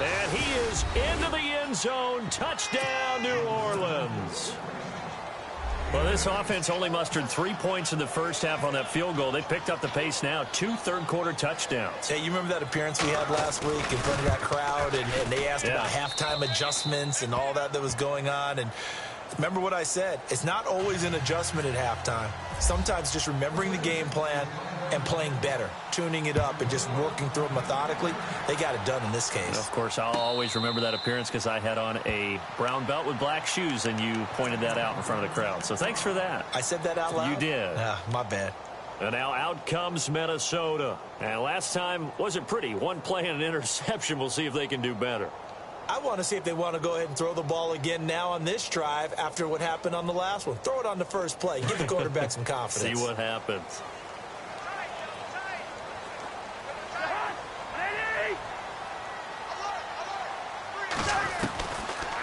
And he is into the end zone. Touchdown, New Orleans. Well, this offense only mustered 3 points in the first half on that field goal. They picked up the pace now. 2 third-quarter touchdowns. Hey, you remember that appearance we had last week in front of that crowd, and they asked about halftime adjustments and all that was going on, and remember what I said. It's not always an adjustment at halftime. Sometimes just remembering the game plan and playing better, tuning it up and just working through it methodically. They got it done in this case. Of course, I'll always remember that appearance because I had on a brown belt with black shoes, and you pointed that out in front of the crowd. So thanks for that. I said that out loud? You did. My bad. And now out comes Minnesota. And last time wasn't pretty. One play and an interception. We'll see if they can do better. I want to see if they want to go ahead and throw the ball again now on this drive after what happened on the last one. Throw it on the first play. Give the quarterback some confidence. See what happens.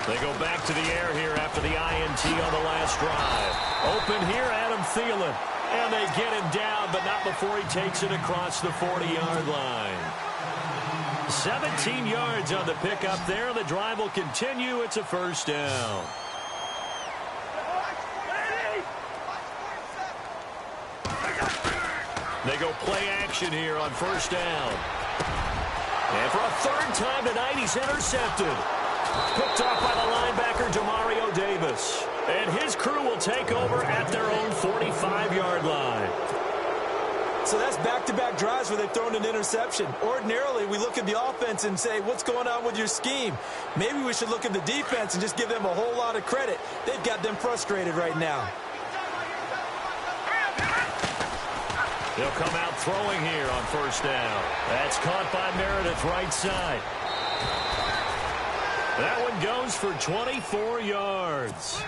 They go back to the air here after the INT on the last drive. Open here, Adam Thielen. And they get him down, but not before he takes it across the 40-yard line. 17 yards on the pickup there. The drive will continue. It's a first down. They go play action here on first down. And for a third time tonight, he's intercepted. Picked off by the linebacker, Demario Davis. And his crew will take over at their own 45-yard line. So that's back-to-back drives where they've thrown an interception. Ordinarily, we look at the offense and say, what's going on with your scheme? Maybe we should look at the defense and just give them a whole lot of credit. They've got them frustrated right now. He'll come out throwing here on first down. That's caught by Meredith right side. That one goes for 24 yards.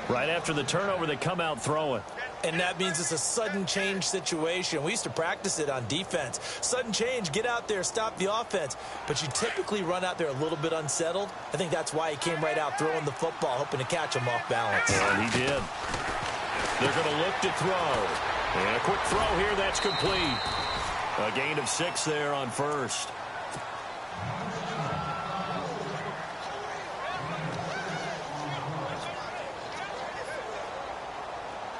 Right after the turnover, they come out throwing. And that means it's a sudden change situation. We used to practice it on defense. Sudden change, get out there, stop the offense. But you typically run out there a little bit unsettled. I think that's why he came right out throwing the football, hoping to catch him off balance. And he did. They're going to look to throw. And a quick throw here, that's complete. A gain of 6 there on first.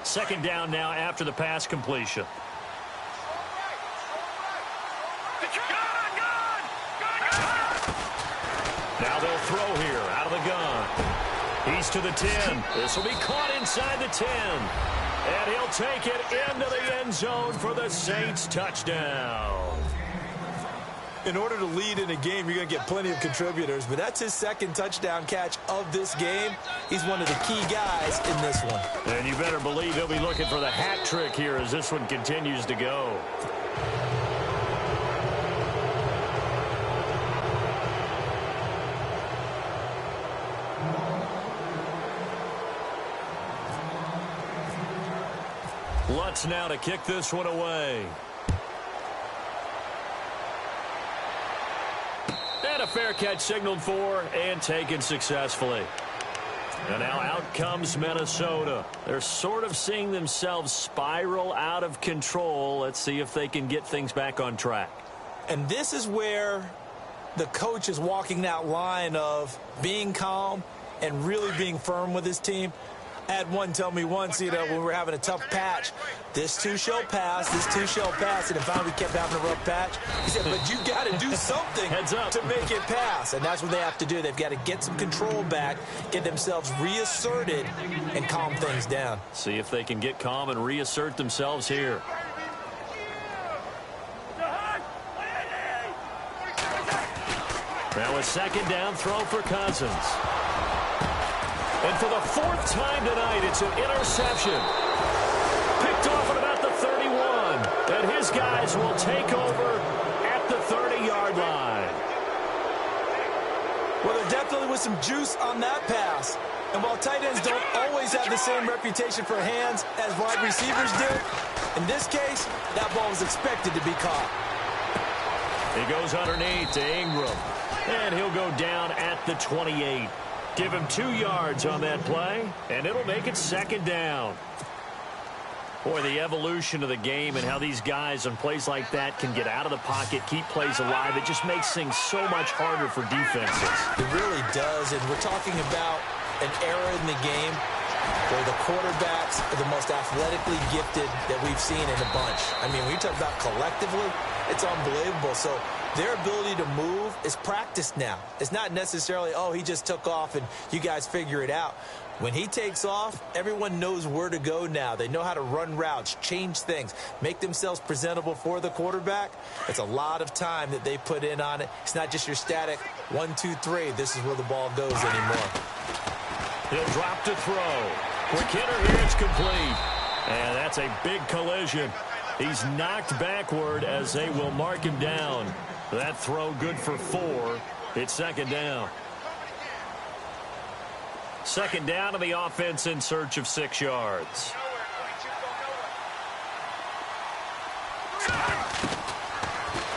Second down now after the pass completion. Now they'll throw here out of the gun. He's to the 10. This will be caught inside the 10. And he'll take it into the end zone for the Saints touchdown. In order to lead in a game, you're going to get plenty of contributors, but that's his second touchdown catch of this game. He's one of the key guys in this one. And you better believe he'll be looking for the hat trick here as this one continues to go. Lutz now to kick this one away. And a fair catch signaled for and taken successfully. And now out comes Minnesota. They're sort of seeing themselves spiral out of control. Let's see if they can get things back on track. And this is where the coach is walking that line of being calm and really being firm with his team. I had one tell me once, when we were having a tough patch, this too shall pass, this too shall pass, and finally we kept having a rough patch. He said, but you got to do something to make it pass, and that's what they have to do. They've got to get some control back, get themselves reasserted, and calm things down. See if they can get calm and reassert themselves here. Now a second down throw for Cousins. And for the 4th time tonight, it's an interception. Picked off at about the 31. And his guys will take over at the 30-yard line. Well, there definitely was some juice on that pass. And while tight ends don't always have the same reputation for hands as wide receivers do, in this case, that ball was expected to be caught. He goes underneath to Ingram. And he'll go down at the 28. Give him 2 yards on that play, and it'll make it second down. Boy, the evolution of the game and how these guys on plays like that can get out of the pocket, keep plays alive, it just makes things so much harder for defenses. It really does, and we're talking about an era in the game where the quarterbacks are the most athletically gifted that we've seen in a bunch. I mean, when you talk about collectively, it's unbelievable. So their ability to move is practiced now. It's not necessarily, oh, he just took off and you guys figure it out. When he takes off, everyone knows where to go now. They know how to run routes, change things, make themselves presentable for the quarterback. It's a lot of time that they put in on it. It's not just your static 1, 2, 3. This is where the ball goes anymore. He'll drop to throw. Quick hitter here, it's complete. And that's a big collision. He's knocked backward as they will mark him down. That throw good for 4. It's second down. Second down, and the offense in search of 6 yards.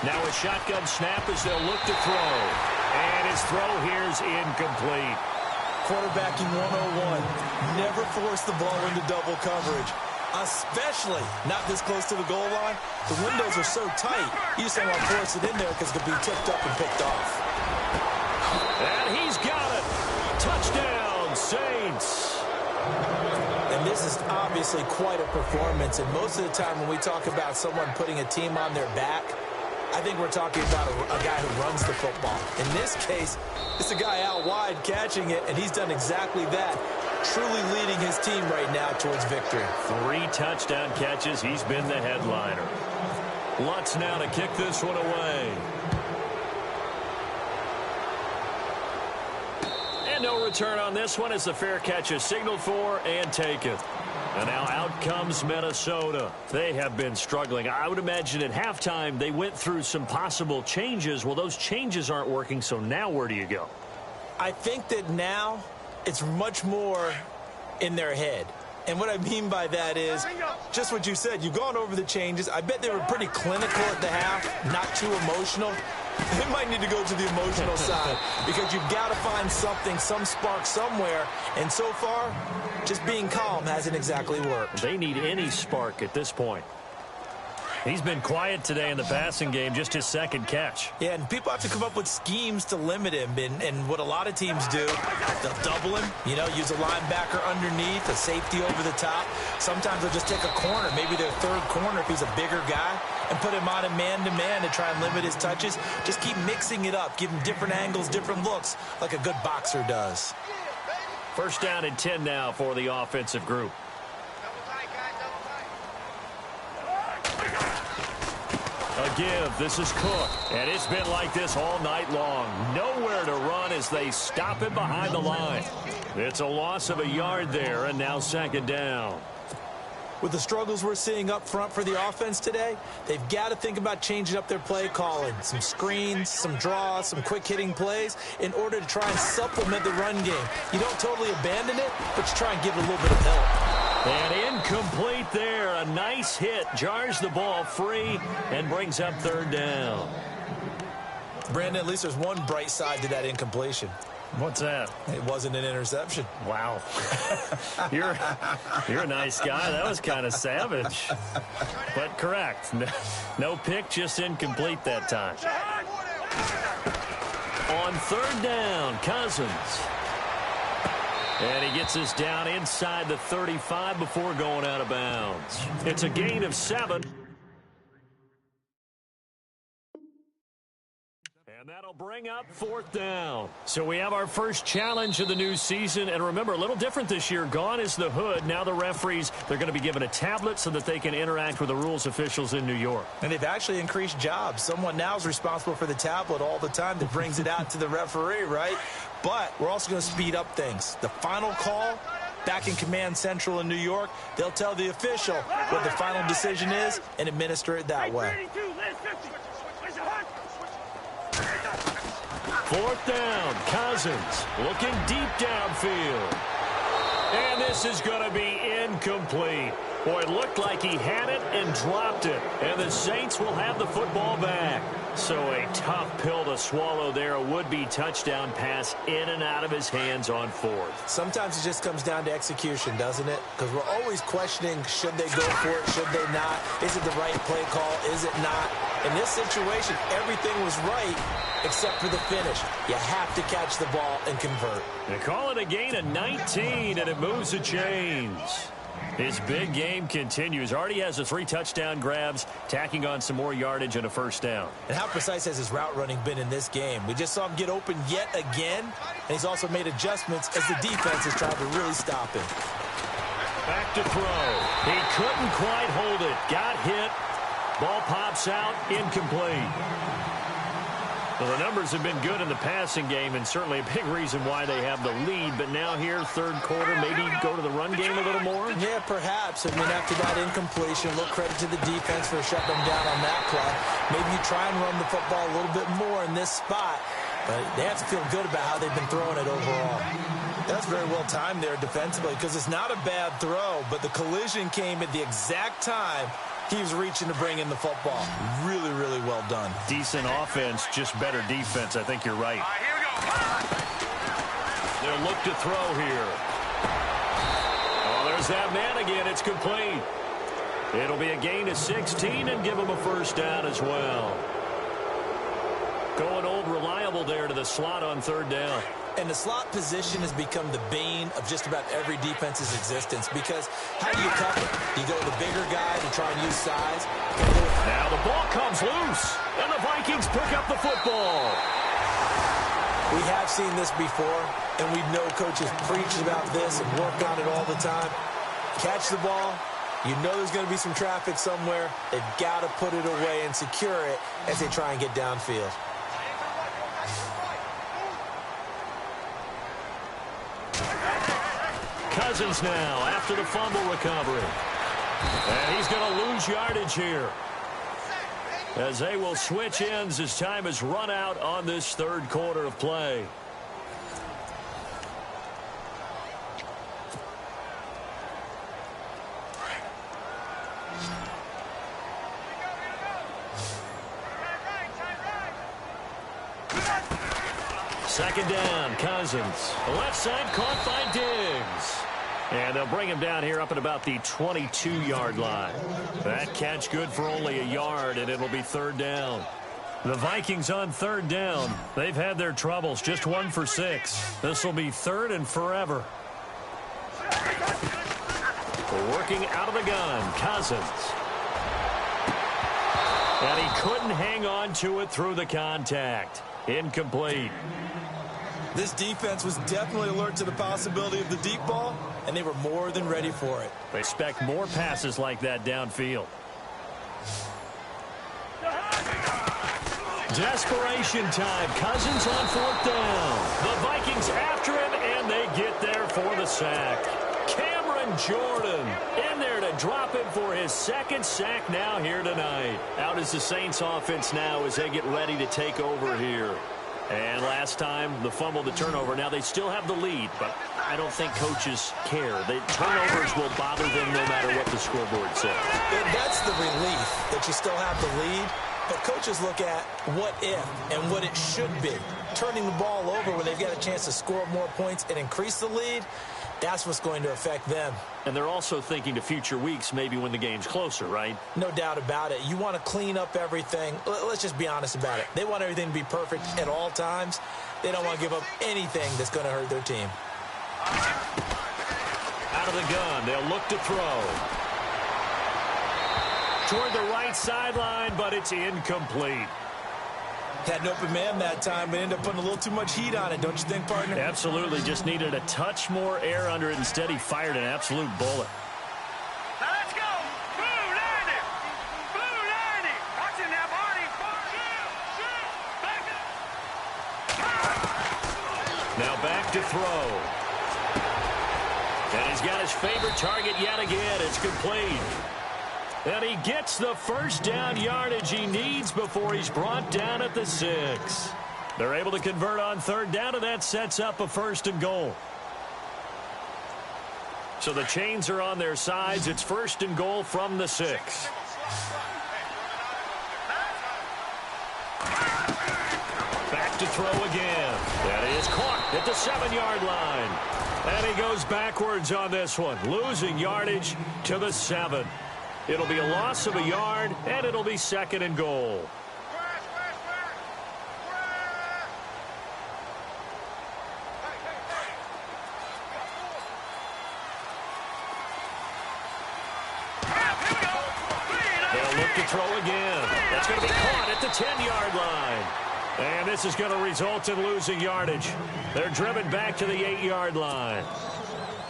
Now a shotgun snap as they'll look to throw. And his throw here's incomplete. Quarterbacking 101. Never force the ball into double coverage, especially not this close to the goal line. The windows are so tight, you just don't want to force it in there because it could be tipped up and picked off. And he's got it. Touchdown, Saints. And this is obviously quite a performance, and most of the time when we talk about someone putting a team on their back, I think we're talking about a guy who runs the football. In this case, it's a guy out wide catching it, and he's done exactly that, truly leading his team right now towards victory. 3 touchdown catches. He's been the headliner. Lutz now to kick this one away. And no return on this one as the fair catch is signaled for and taken. And now out comes Minnesota. They have been struggling. I would imagine at halftime they went through some possible changes. Well, those changes aren't working, so now where do you go? I think that now it's much more in their head. And what I mean by that is just what you said. You've gone over the changes. I bet they were pretty clinical at the half, not too emotional. They might need to go to the emotional side because you've got to find something, some spark somewhere. And so far, just being calm hasn't exactly worked. They need any spark at this point. He's been quiet today in the passing game, just his second catch. Yeah, and people have to come up with schemes to limit him. And what a lot of teams do, they'll double him, use a linebacker underneath, a safety over the top. Sometimes they'll just take a corner, maybe their third corner if he's a bigger guy, and put him on a man-to-man to try and limit his touches. Just keep mixing it up, give him different angles, different looks, like a good boxer does. First down and 10 now for the offensive group. A give. This is Cook. And it's been like this all night long. Nowhere to run as they stop him behind the line. It's a loss of a yard there, and now second down. With the struggles we're seeing up front for the offense today, they've got to think about changing up their play calling. Some screens, some draws, some quick-hitting plays in order to try and supplement the run game. You don't totally abandon it, but you try and give it a little bit of help. And incomplete there. A nice hit. Jars the ball free and brings up third down. Brandon, at least there's one bright side to that incompletion. What's that? It wasn't an interception. Wow. You're a nice guy. That was kind of savage. But correct. No pick, just incomplete that time. On third down, Cousins. And he gets us down inside the 35 before going out of bounds. It's a gain of 7. And that'll bring up fourth down. So we have our first challenge of the new season. And remember, a little different this year. Gone is the hood. Now the referees, they're going to be given a tablet so that they can interact with the rules officials in New York. And they've actually increased jobs. Someone now is responsible for the tablet all the time that brings it out to the referee, right? But we're also going to speed up things. The final call, back in Command Central in New York, they'll tell the official what the final decision is and administer it that way. Fourth down, Cousins looking deep downfield. And this is going to be incomplete. Boy, it looked like he had it and dropped it. And the Saints will have the football back. So a tough pill to swallow there. A would-be touchdown pass in and out of his hands on fourth. Sometimes it just comes down to execution, doesn't it? Because we're always questioning, should they go for it, should they not? Is it the right play call, is it not? In this situation, everything was right except for the finish. You have to catch the ball and convert. They call it a gain of 19, and it moves the chains. His big game continues. Already has the 3 touchdown grabs, tacking on some more yardage and a first down. And how precise has his route running been in this game? We just saw him get open yet again, and he's also made adjustments as the defense has tried to really stop him. Back to throw. He couldn't quite hold it. Got hit. Ball pops out, incomplete. Well, the numbers have been good in the passing game, and certainly a big reason why they have the lead. But now here, third quarter, maybe go to the run game a little more? Yeah, perhaps. I mean, after that incompletion, a little credit to the defense for shutting them down on that play. Maybe you try and run the football a little bit more in this spot. But they have to feel good about how they've been throwing it overall. That's very well timed there defensively because it's not a bad throw, but the collision came at the exact time he was reaching to bring in the football. Really, really well done. Decent offense, just better defense. I think you're right. Here we go. They'll look to throw here. Oh, there's that man again. It's complete. It'll be a gain of 16 and give him a first down as well. Going old reliable there to the slot on third down. And the slot position has become the bane of just about every defense's existence because how do you cover? Do you go with the bigger guy to try and use size? Now the ball comes loose, and the Vikings pick up the football. We have seen this before, and we know coaches preach about this and work on it all the time. Catch the ball. You know there's going to be some traffic somewhere. They've got to put it away and secure it as they try and get downfield. Cousins now after the fumble recovery. And he's going to lose yardage here, as they will switch ends as time has run out on this third quarter of play. Second down, Cousins. Left side caught by Diggs. And they'll bring him down here up at about the 22-yard line. That catch good for only a yard, and it'll be third down. The Vikings on third down. They've had their troubles, just 1 for 6. This will be third and forever. Working out of the gun, Cousins. And he couldn't hang on to it through the contact. Incomplete. This defense was definitely alert to the possibility of the deep ball, and they were more than ready for it. They expect more passes like that downfield. Desperation time. Cousins on fourth down. The Vikings after him, and they get there for the sack. Cameron Jordan in there to drop him for his second sack now here tonight. Out is the Saints offense now as they get ready to take over here. And last time, the fumble, the turnover. Now they still have the lead, but I don't think coaches care. The turnovers will bother them no matter what the scoreboard says. And that's the relief that you still have the lead. But coaches look at what if and what it should be. Turning the ball over when they've got a chance to score more points and increase the lead, that's what's going to affect them. And they're also thinking to future weeks, maybe when the game's closer, right? No doubt about it. You want to clean up everything. Let's just be honest about it. They want everything to be perfect at all times. They don't want to give up anything that's going to hurt their team. Out of the gun, they'll look to throw. Toward the right sideline, but it's incomplete. Had an open man that time, but ended up putting a little too much heat on it, don't you think, partner? Absolutely. Just needed a touch more air under it. Instead, he fired an absolute bullet. Now let's go. Blue 90. Blue 90. Watching that body. Now back to throw. And he's got his favorite target yet again. It's complete. And he gets the first down yardage he needs before he's brought down at the 6. They're able to convert on third down, and that sets up a first and goal. So the chains are on their sides. It's first and goal from the 6. Back to throw again. That is caught at the 7-yard line. And he goes backwards on this one, losing yardage to the 7. It'll be a loss of a yard, and it'll be second and goal. They'll look to throw again. That's going to be caught at the 10-yard line. And this is going to result in losing yardage. They're driven back to the 8-yard line.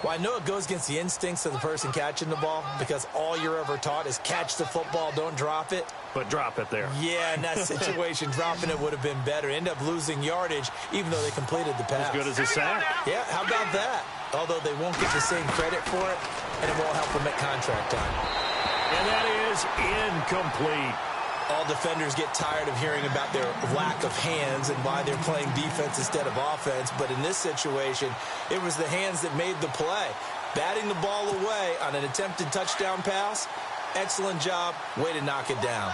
Well, I know it goes against the instincts of the person catching the ball because all you're ever taught is catch the football, don't drop it. But drop it there. Yeah, in that situation, dropping it would have been better. End up losing yardage even though they completed the pass. As good as a sack. Yeah, how about that? Although they won't get the same credit for it, and it won't help them at contract time. And that is incomplete. All defenders get tired of hearing about their lack of hands and why they're playing defense instead of offense. But in this situation, it was the hands that made the play. Batting the ball away on an attempted touchdown pass, excellent job. Way to knock it down.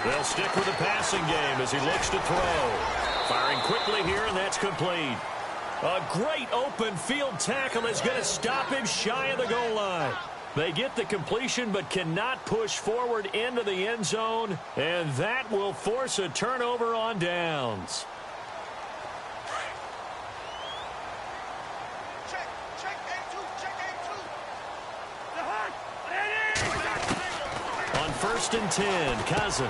They'll stick with the passing game as he looks to throw. Firing quickly here, and that's complete. A great open field tackle is going to stop him shy of the goal line. They get the completion but cannot push forward into the end zone, and that will force a turnover on downs. On first and 10, Cousins.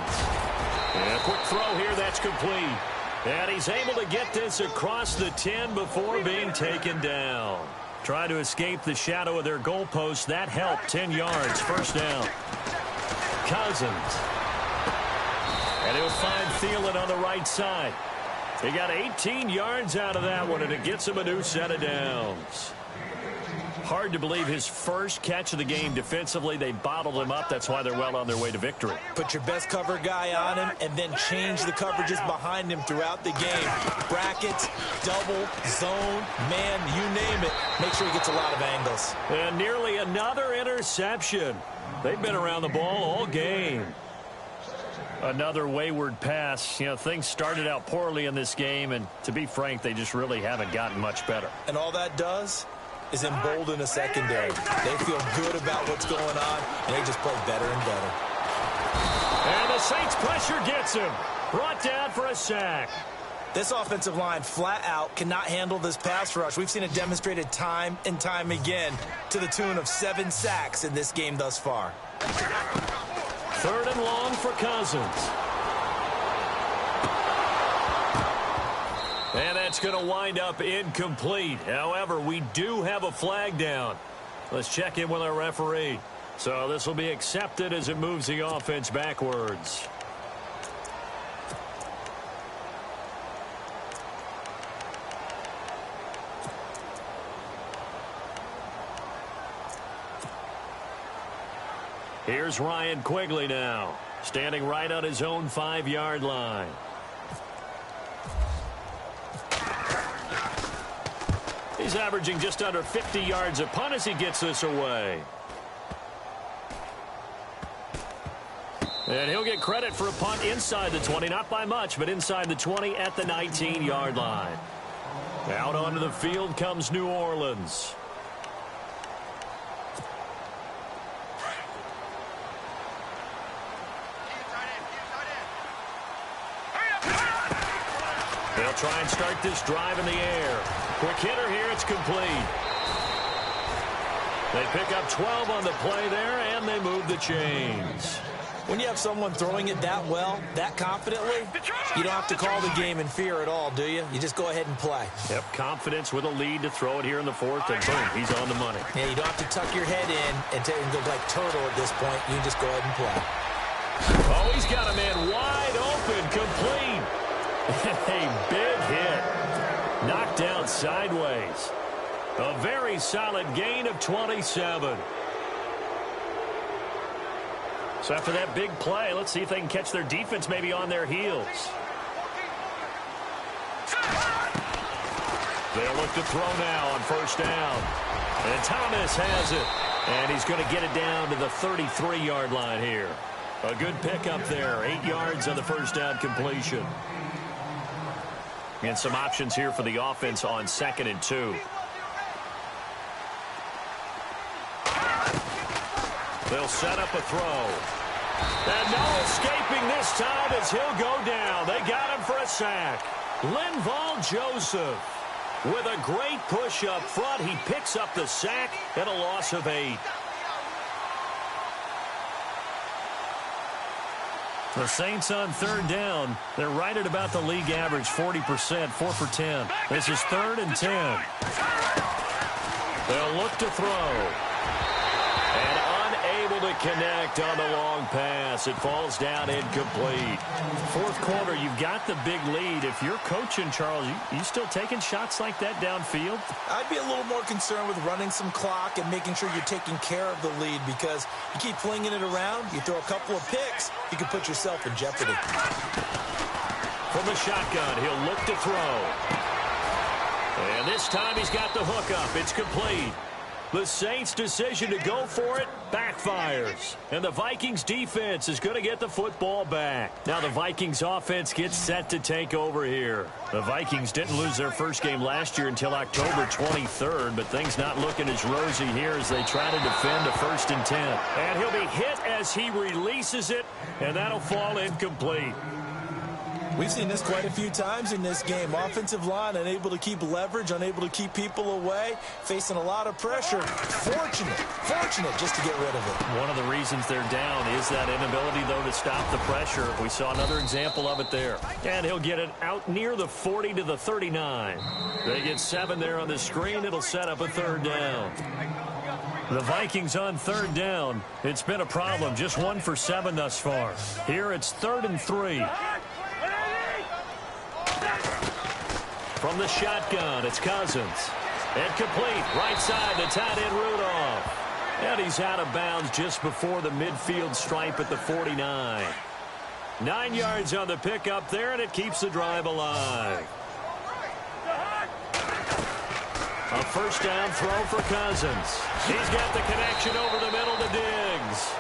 And a quick throw here, that's complete. And he's able to get this across the 10 before being taken down. Try to escape the shadow of their goalpost. That helped. 10 yards. First down. Cousins. And he'll find Thielen on the right side. He got 18 yards out of that one, and it gets him a new set of downs. Hard to believe his first catch of the game defensively. They bottled him up. That's why they're well on their way to victory. Put your best cover guy on him and then change the coverages behind him throughout the game. Brackets, double, zone, man, you name it. Make sure he gets a lot of angles. And nearly another interception. They've been around the ball all game. Another wayward pass. You know, things started out poorly in this game, and to be frank, they just really haven't gotten much better. And all that does is embolden a secondary. They feel good about what's going on, and they just play better and better. And the Saints pressure gets him. Brought down for a sack. This offensive line flat out cannot handle this pass rush. We've seen it demonstrated time and time again to the tune of 7 sacks in this game thus far. 3rd and long for Cousins. And that's going to wind up incomplete. However, we do have a flag down. Let's check in with our referee. So this will be accepted as it moves the offense backwards. Here's Ryan Quigley now, standing right on his own 5-yard line. He's averaging just under 50 yards a punt as he gets this away. And he'll get credit for a punt inside the 20, not by much, but inside the 20 at the 19-yard line. Out onto the field comes New Orleans. They'll try and start this drive in the air. Quick hitter here, it's complete. They pick up 12 on the play there, and they move the chains. When you have someone throwing it that well, that confidently, you don't have to call the game in fear at all, do you? You just go ahead and play. Yep, confidence with a lead to throw it here in the 4th, and boom, he's on the money. Yeah, you don't have to tuck your head in and go like turtle at this point. You just go ahead and play. Oh, he's got a man wide open, complete. A big hit. Knocked down sideways. A very solid gain of 27. So after that big play, let's see if they can catch their defense maybe on their heels. They'll look to throw now on 1st down. And Thomas has it. And he's going to get it down to the 33-yard line here. A good pickup there. 8 yards on the 1st down completion. And some options here for the offense on 2nd and 2. They'll set up a throw. And no escaping this time as he'll go down. They got him for a sack. Linval Joseph with a great push up front. He picks up the sack and a loss of 8. The Saints on 3rd down. They're right at about the league average, 40%, 4 for 10. This is 3rd and 10. They'll look to throw. And unable to connect on the long pass. It falls down incomplete. 4th quarter, you've got the big lead. If you're coaching, Charles, you still taking shots like that downfield? I'd be a little more concerned with running some clock and making sure you're taking care of the lead, because you keep flinging it around, you throw a couple of picks, you can put yourself in jeopardy. From the shotgun, he'll look to throw. And this time he's got the hook up. It's complete. The Saints' decision to go for it backfires. And the Vikings defense is going to get the football back. Now the Vikings offense gets set to take over here. The Vikings didn't lose their first game last year until October 23rd, but things not looking as rosy here as they try to defend a 1st and 10. And he'll be hit as he releases it, and that'll fall incomplete. We've seen this quite a few times in this game. Offensive line unable to keep leverage, unable to keep people away, facing a lot of pressure. Fortunate just to get rid of it. One of the reasons they're down is that inability, though, to stop the pressure. We saw another example of it there. And he'll get it out near the 40 to the 39. They get 7 there on the screen. It'll set up a 3rd down. The Vikings on 3rd down. It's been a problem. Just 1 for 7 thus far. Here it's 3rd and 3. From the shotgun, it's Cousins. Incomplete. Right side to tight end Rudolph. And he's out of bounds just before the midfield stripe at the 49. 9 yards on the pickup there, and it keeps the drive alive. A first down throw for Cousins. He's got the connection over the middle to Diggs.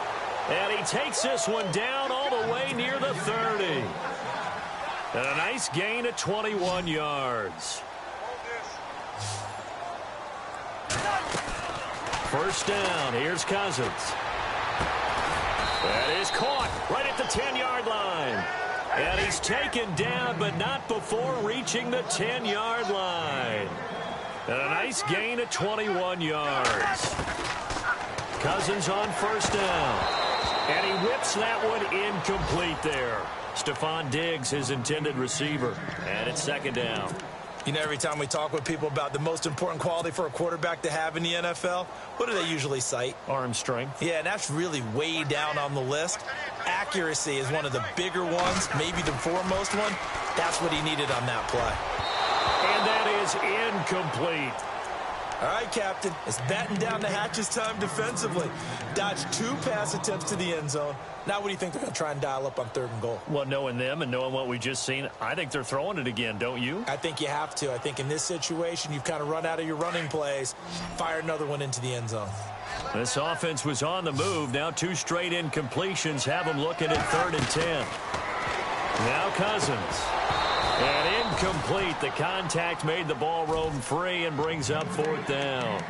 And he takes this one down all the way near the 30. And a nice gain of 21 yards. First down. Here's Cousins. That is caught right at the 10-yard line. And he's taken down, but not before reaching the 10-yard line. And a nice gain of 21 yards. Cousins on first down. And he whips that one incomplete there. Stephon Diggs, his intended receiver. And it's second down. You know, every time we talk with people about the most important quality for a quarterback to have in the NFL, what do they usually cite? Arm strength. Yeah, and that's really way down on the list. Accuracy is one of the bigger ones, maybe the foremost one. That's what he needed on that play. And that is incomplete. All right, Captain, it's batten down the hatches time defensively. Dodged 2 pass attempts to the end zone. Now what do you think they're going to try and dial up on 3rd and goal? Well, knowing them and knowing what we just seen, I think they're throwing it again, don't you? I think you have to. I think in this situation, you've kind of run out of your running plays. Fire another one into the end zone. This offense was on the move. Now 2 straight incompletions have them looking at 3rd and 10. Now Cousins. And incomplete. The contact made the ball roam free and brings up 4th down.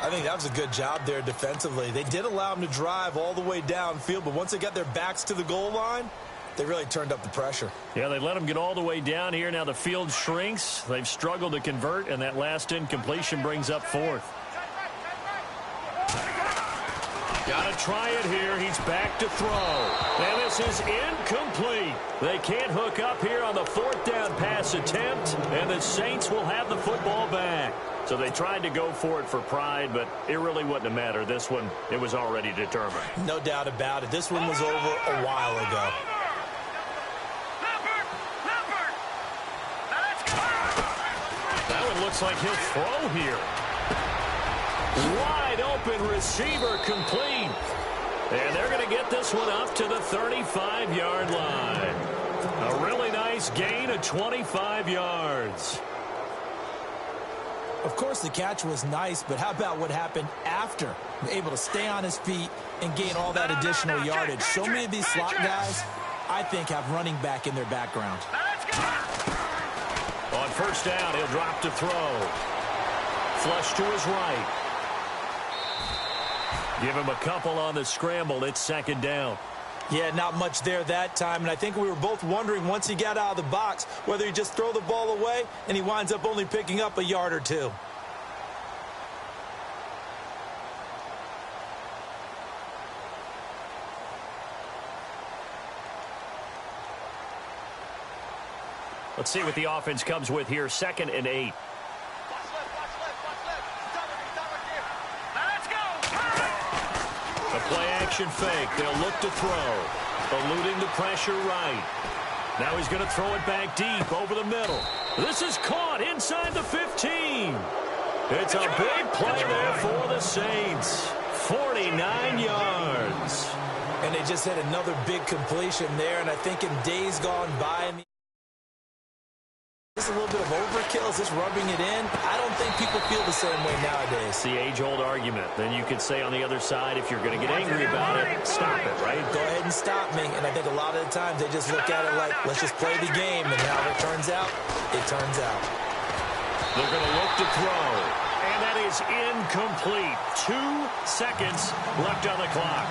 I think that was a good job there defensively. They did allow them to drive all the way downfield, but once they got their backs to the goal line, they really turned up the pressure. Yeah, they let them get all the way down here. Now the field shrinks. They've struggled to convert, and that last incompletion brings up 4th. Got to try it here. He's back to throw. And this is incomplete. They can't hook up here on the 4th down pass attempt, and the Saints will have the football back. So they tried to go for it for pride, but it really wouldn't have mattered. This one, it was already determined. No doubt about it. This one was over a while ago. That one looks like he'll throw here. Wide open receiver complete. And they're going to get this one up to the 35-yard line. A really nice gain of 25 yards. Of course, the catch was nice, but how about what happened after? Able to stay on his feet and gain all that additional yardage. So many of these slot guys, I think, have running back in their background. On first down, he'll drop to throw. Flush to his right. Give him a couple on the scramble. It's second down. Yeah, not much there that time, and I think we were both wondering once he got out of the box whether he just throw the ball away and he winds up only picking up a yard or 2. Let's see what the offense comes with here. 2nd and 8. A play-action fake. They'll look to throw. Eluding the pressure right. Now he's going to throw it back deep over the middle. This is caught inside the 15. It's a big play there for the Saints. 49 yards. And they just had another big completion there, and I think in days gone by, this is a little bit of overkill. Is this rubbing it in? I don't think people feel the same way nowadays. It's the age-old argument. Then you could say on the other side, if you're going to get angry about it, stop it, right? Go ahead and stop me. And I think a lot of the times they just look at it like, let's just play the game. And how it turns out, it turns out. They're going to look to throw. And that is incomplete. 2 seconds left on the clock.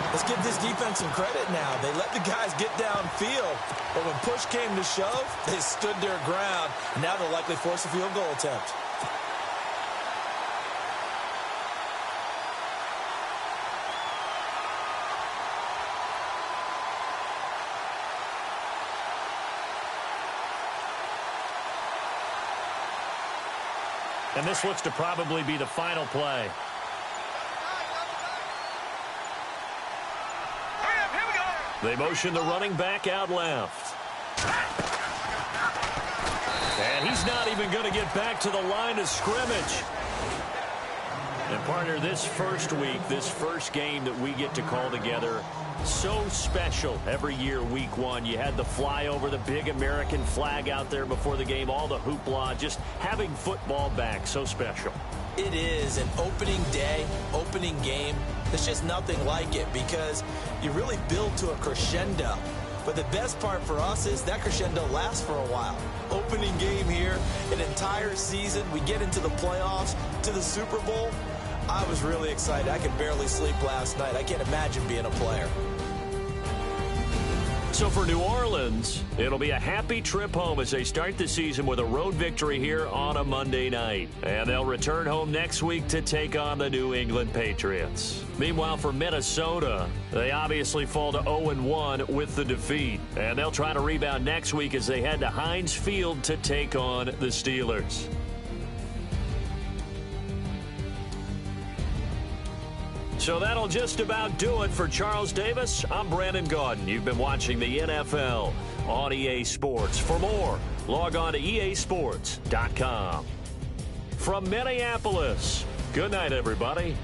Let's give this defense some credit now. They let the guys get downfield, but when push came to shove, they stood their ground. And now they'll likely force a field goal attempt. And this looks to probably be the final play. They motion the running back out left. He's not even going to get back to the line of scrimmage. And, partner, this first week, this first game that we get to call together, so special every year, week one. You had the flyover, the big American flag out there before the game, all the hoopla, just having football back, so special. It is an opening day, opening game. There's just nothing like it because you really build to a crescendo. But the best part for us is that crescendo lasts for a while. Opening game here, an entire season. We get into the playoffs, to the Super Bowl. I was really excited. I could barely sleep last night. I can't imagine being a player. So for New Orleans, it'll be a happy trip home as they start the season with a road victory here on a Monday night. And they'll return home next week to take on the New England Patriots. Meanwhile, for Minnesota, they obviously fall to 0-1 with the defeat. And they'll try to rebound next week as they head to Heinz Field to take on the Steelers. So that'll just about do it for Charles Davis. I'm Brandon Gaudin. You've been watching the NFL on EA Sports. For more, log on to easports.com. From Minneapolis, good night, everybody.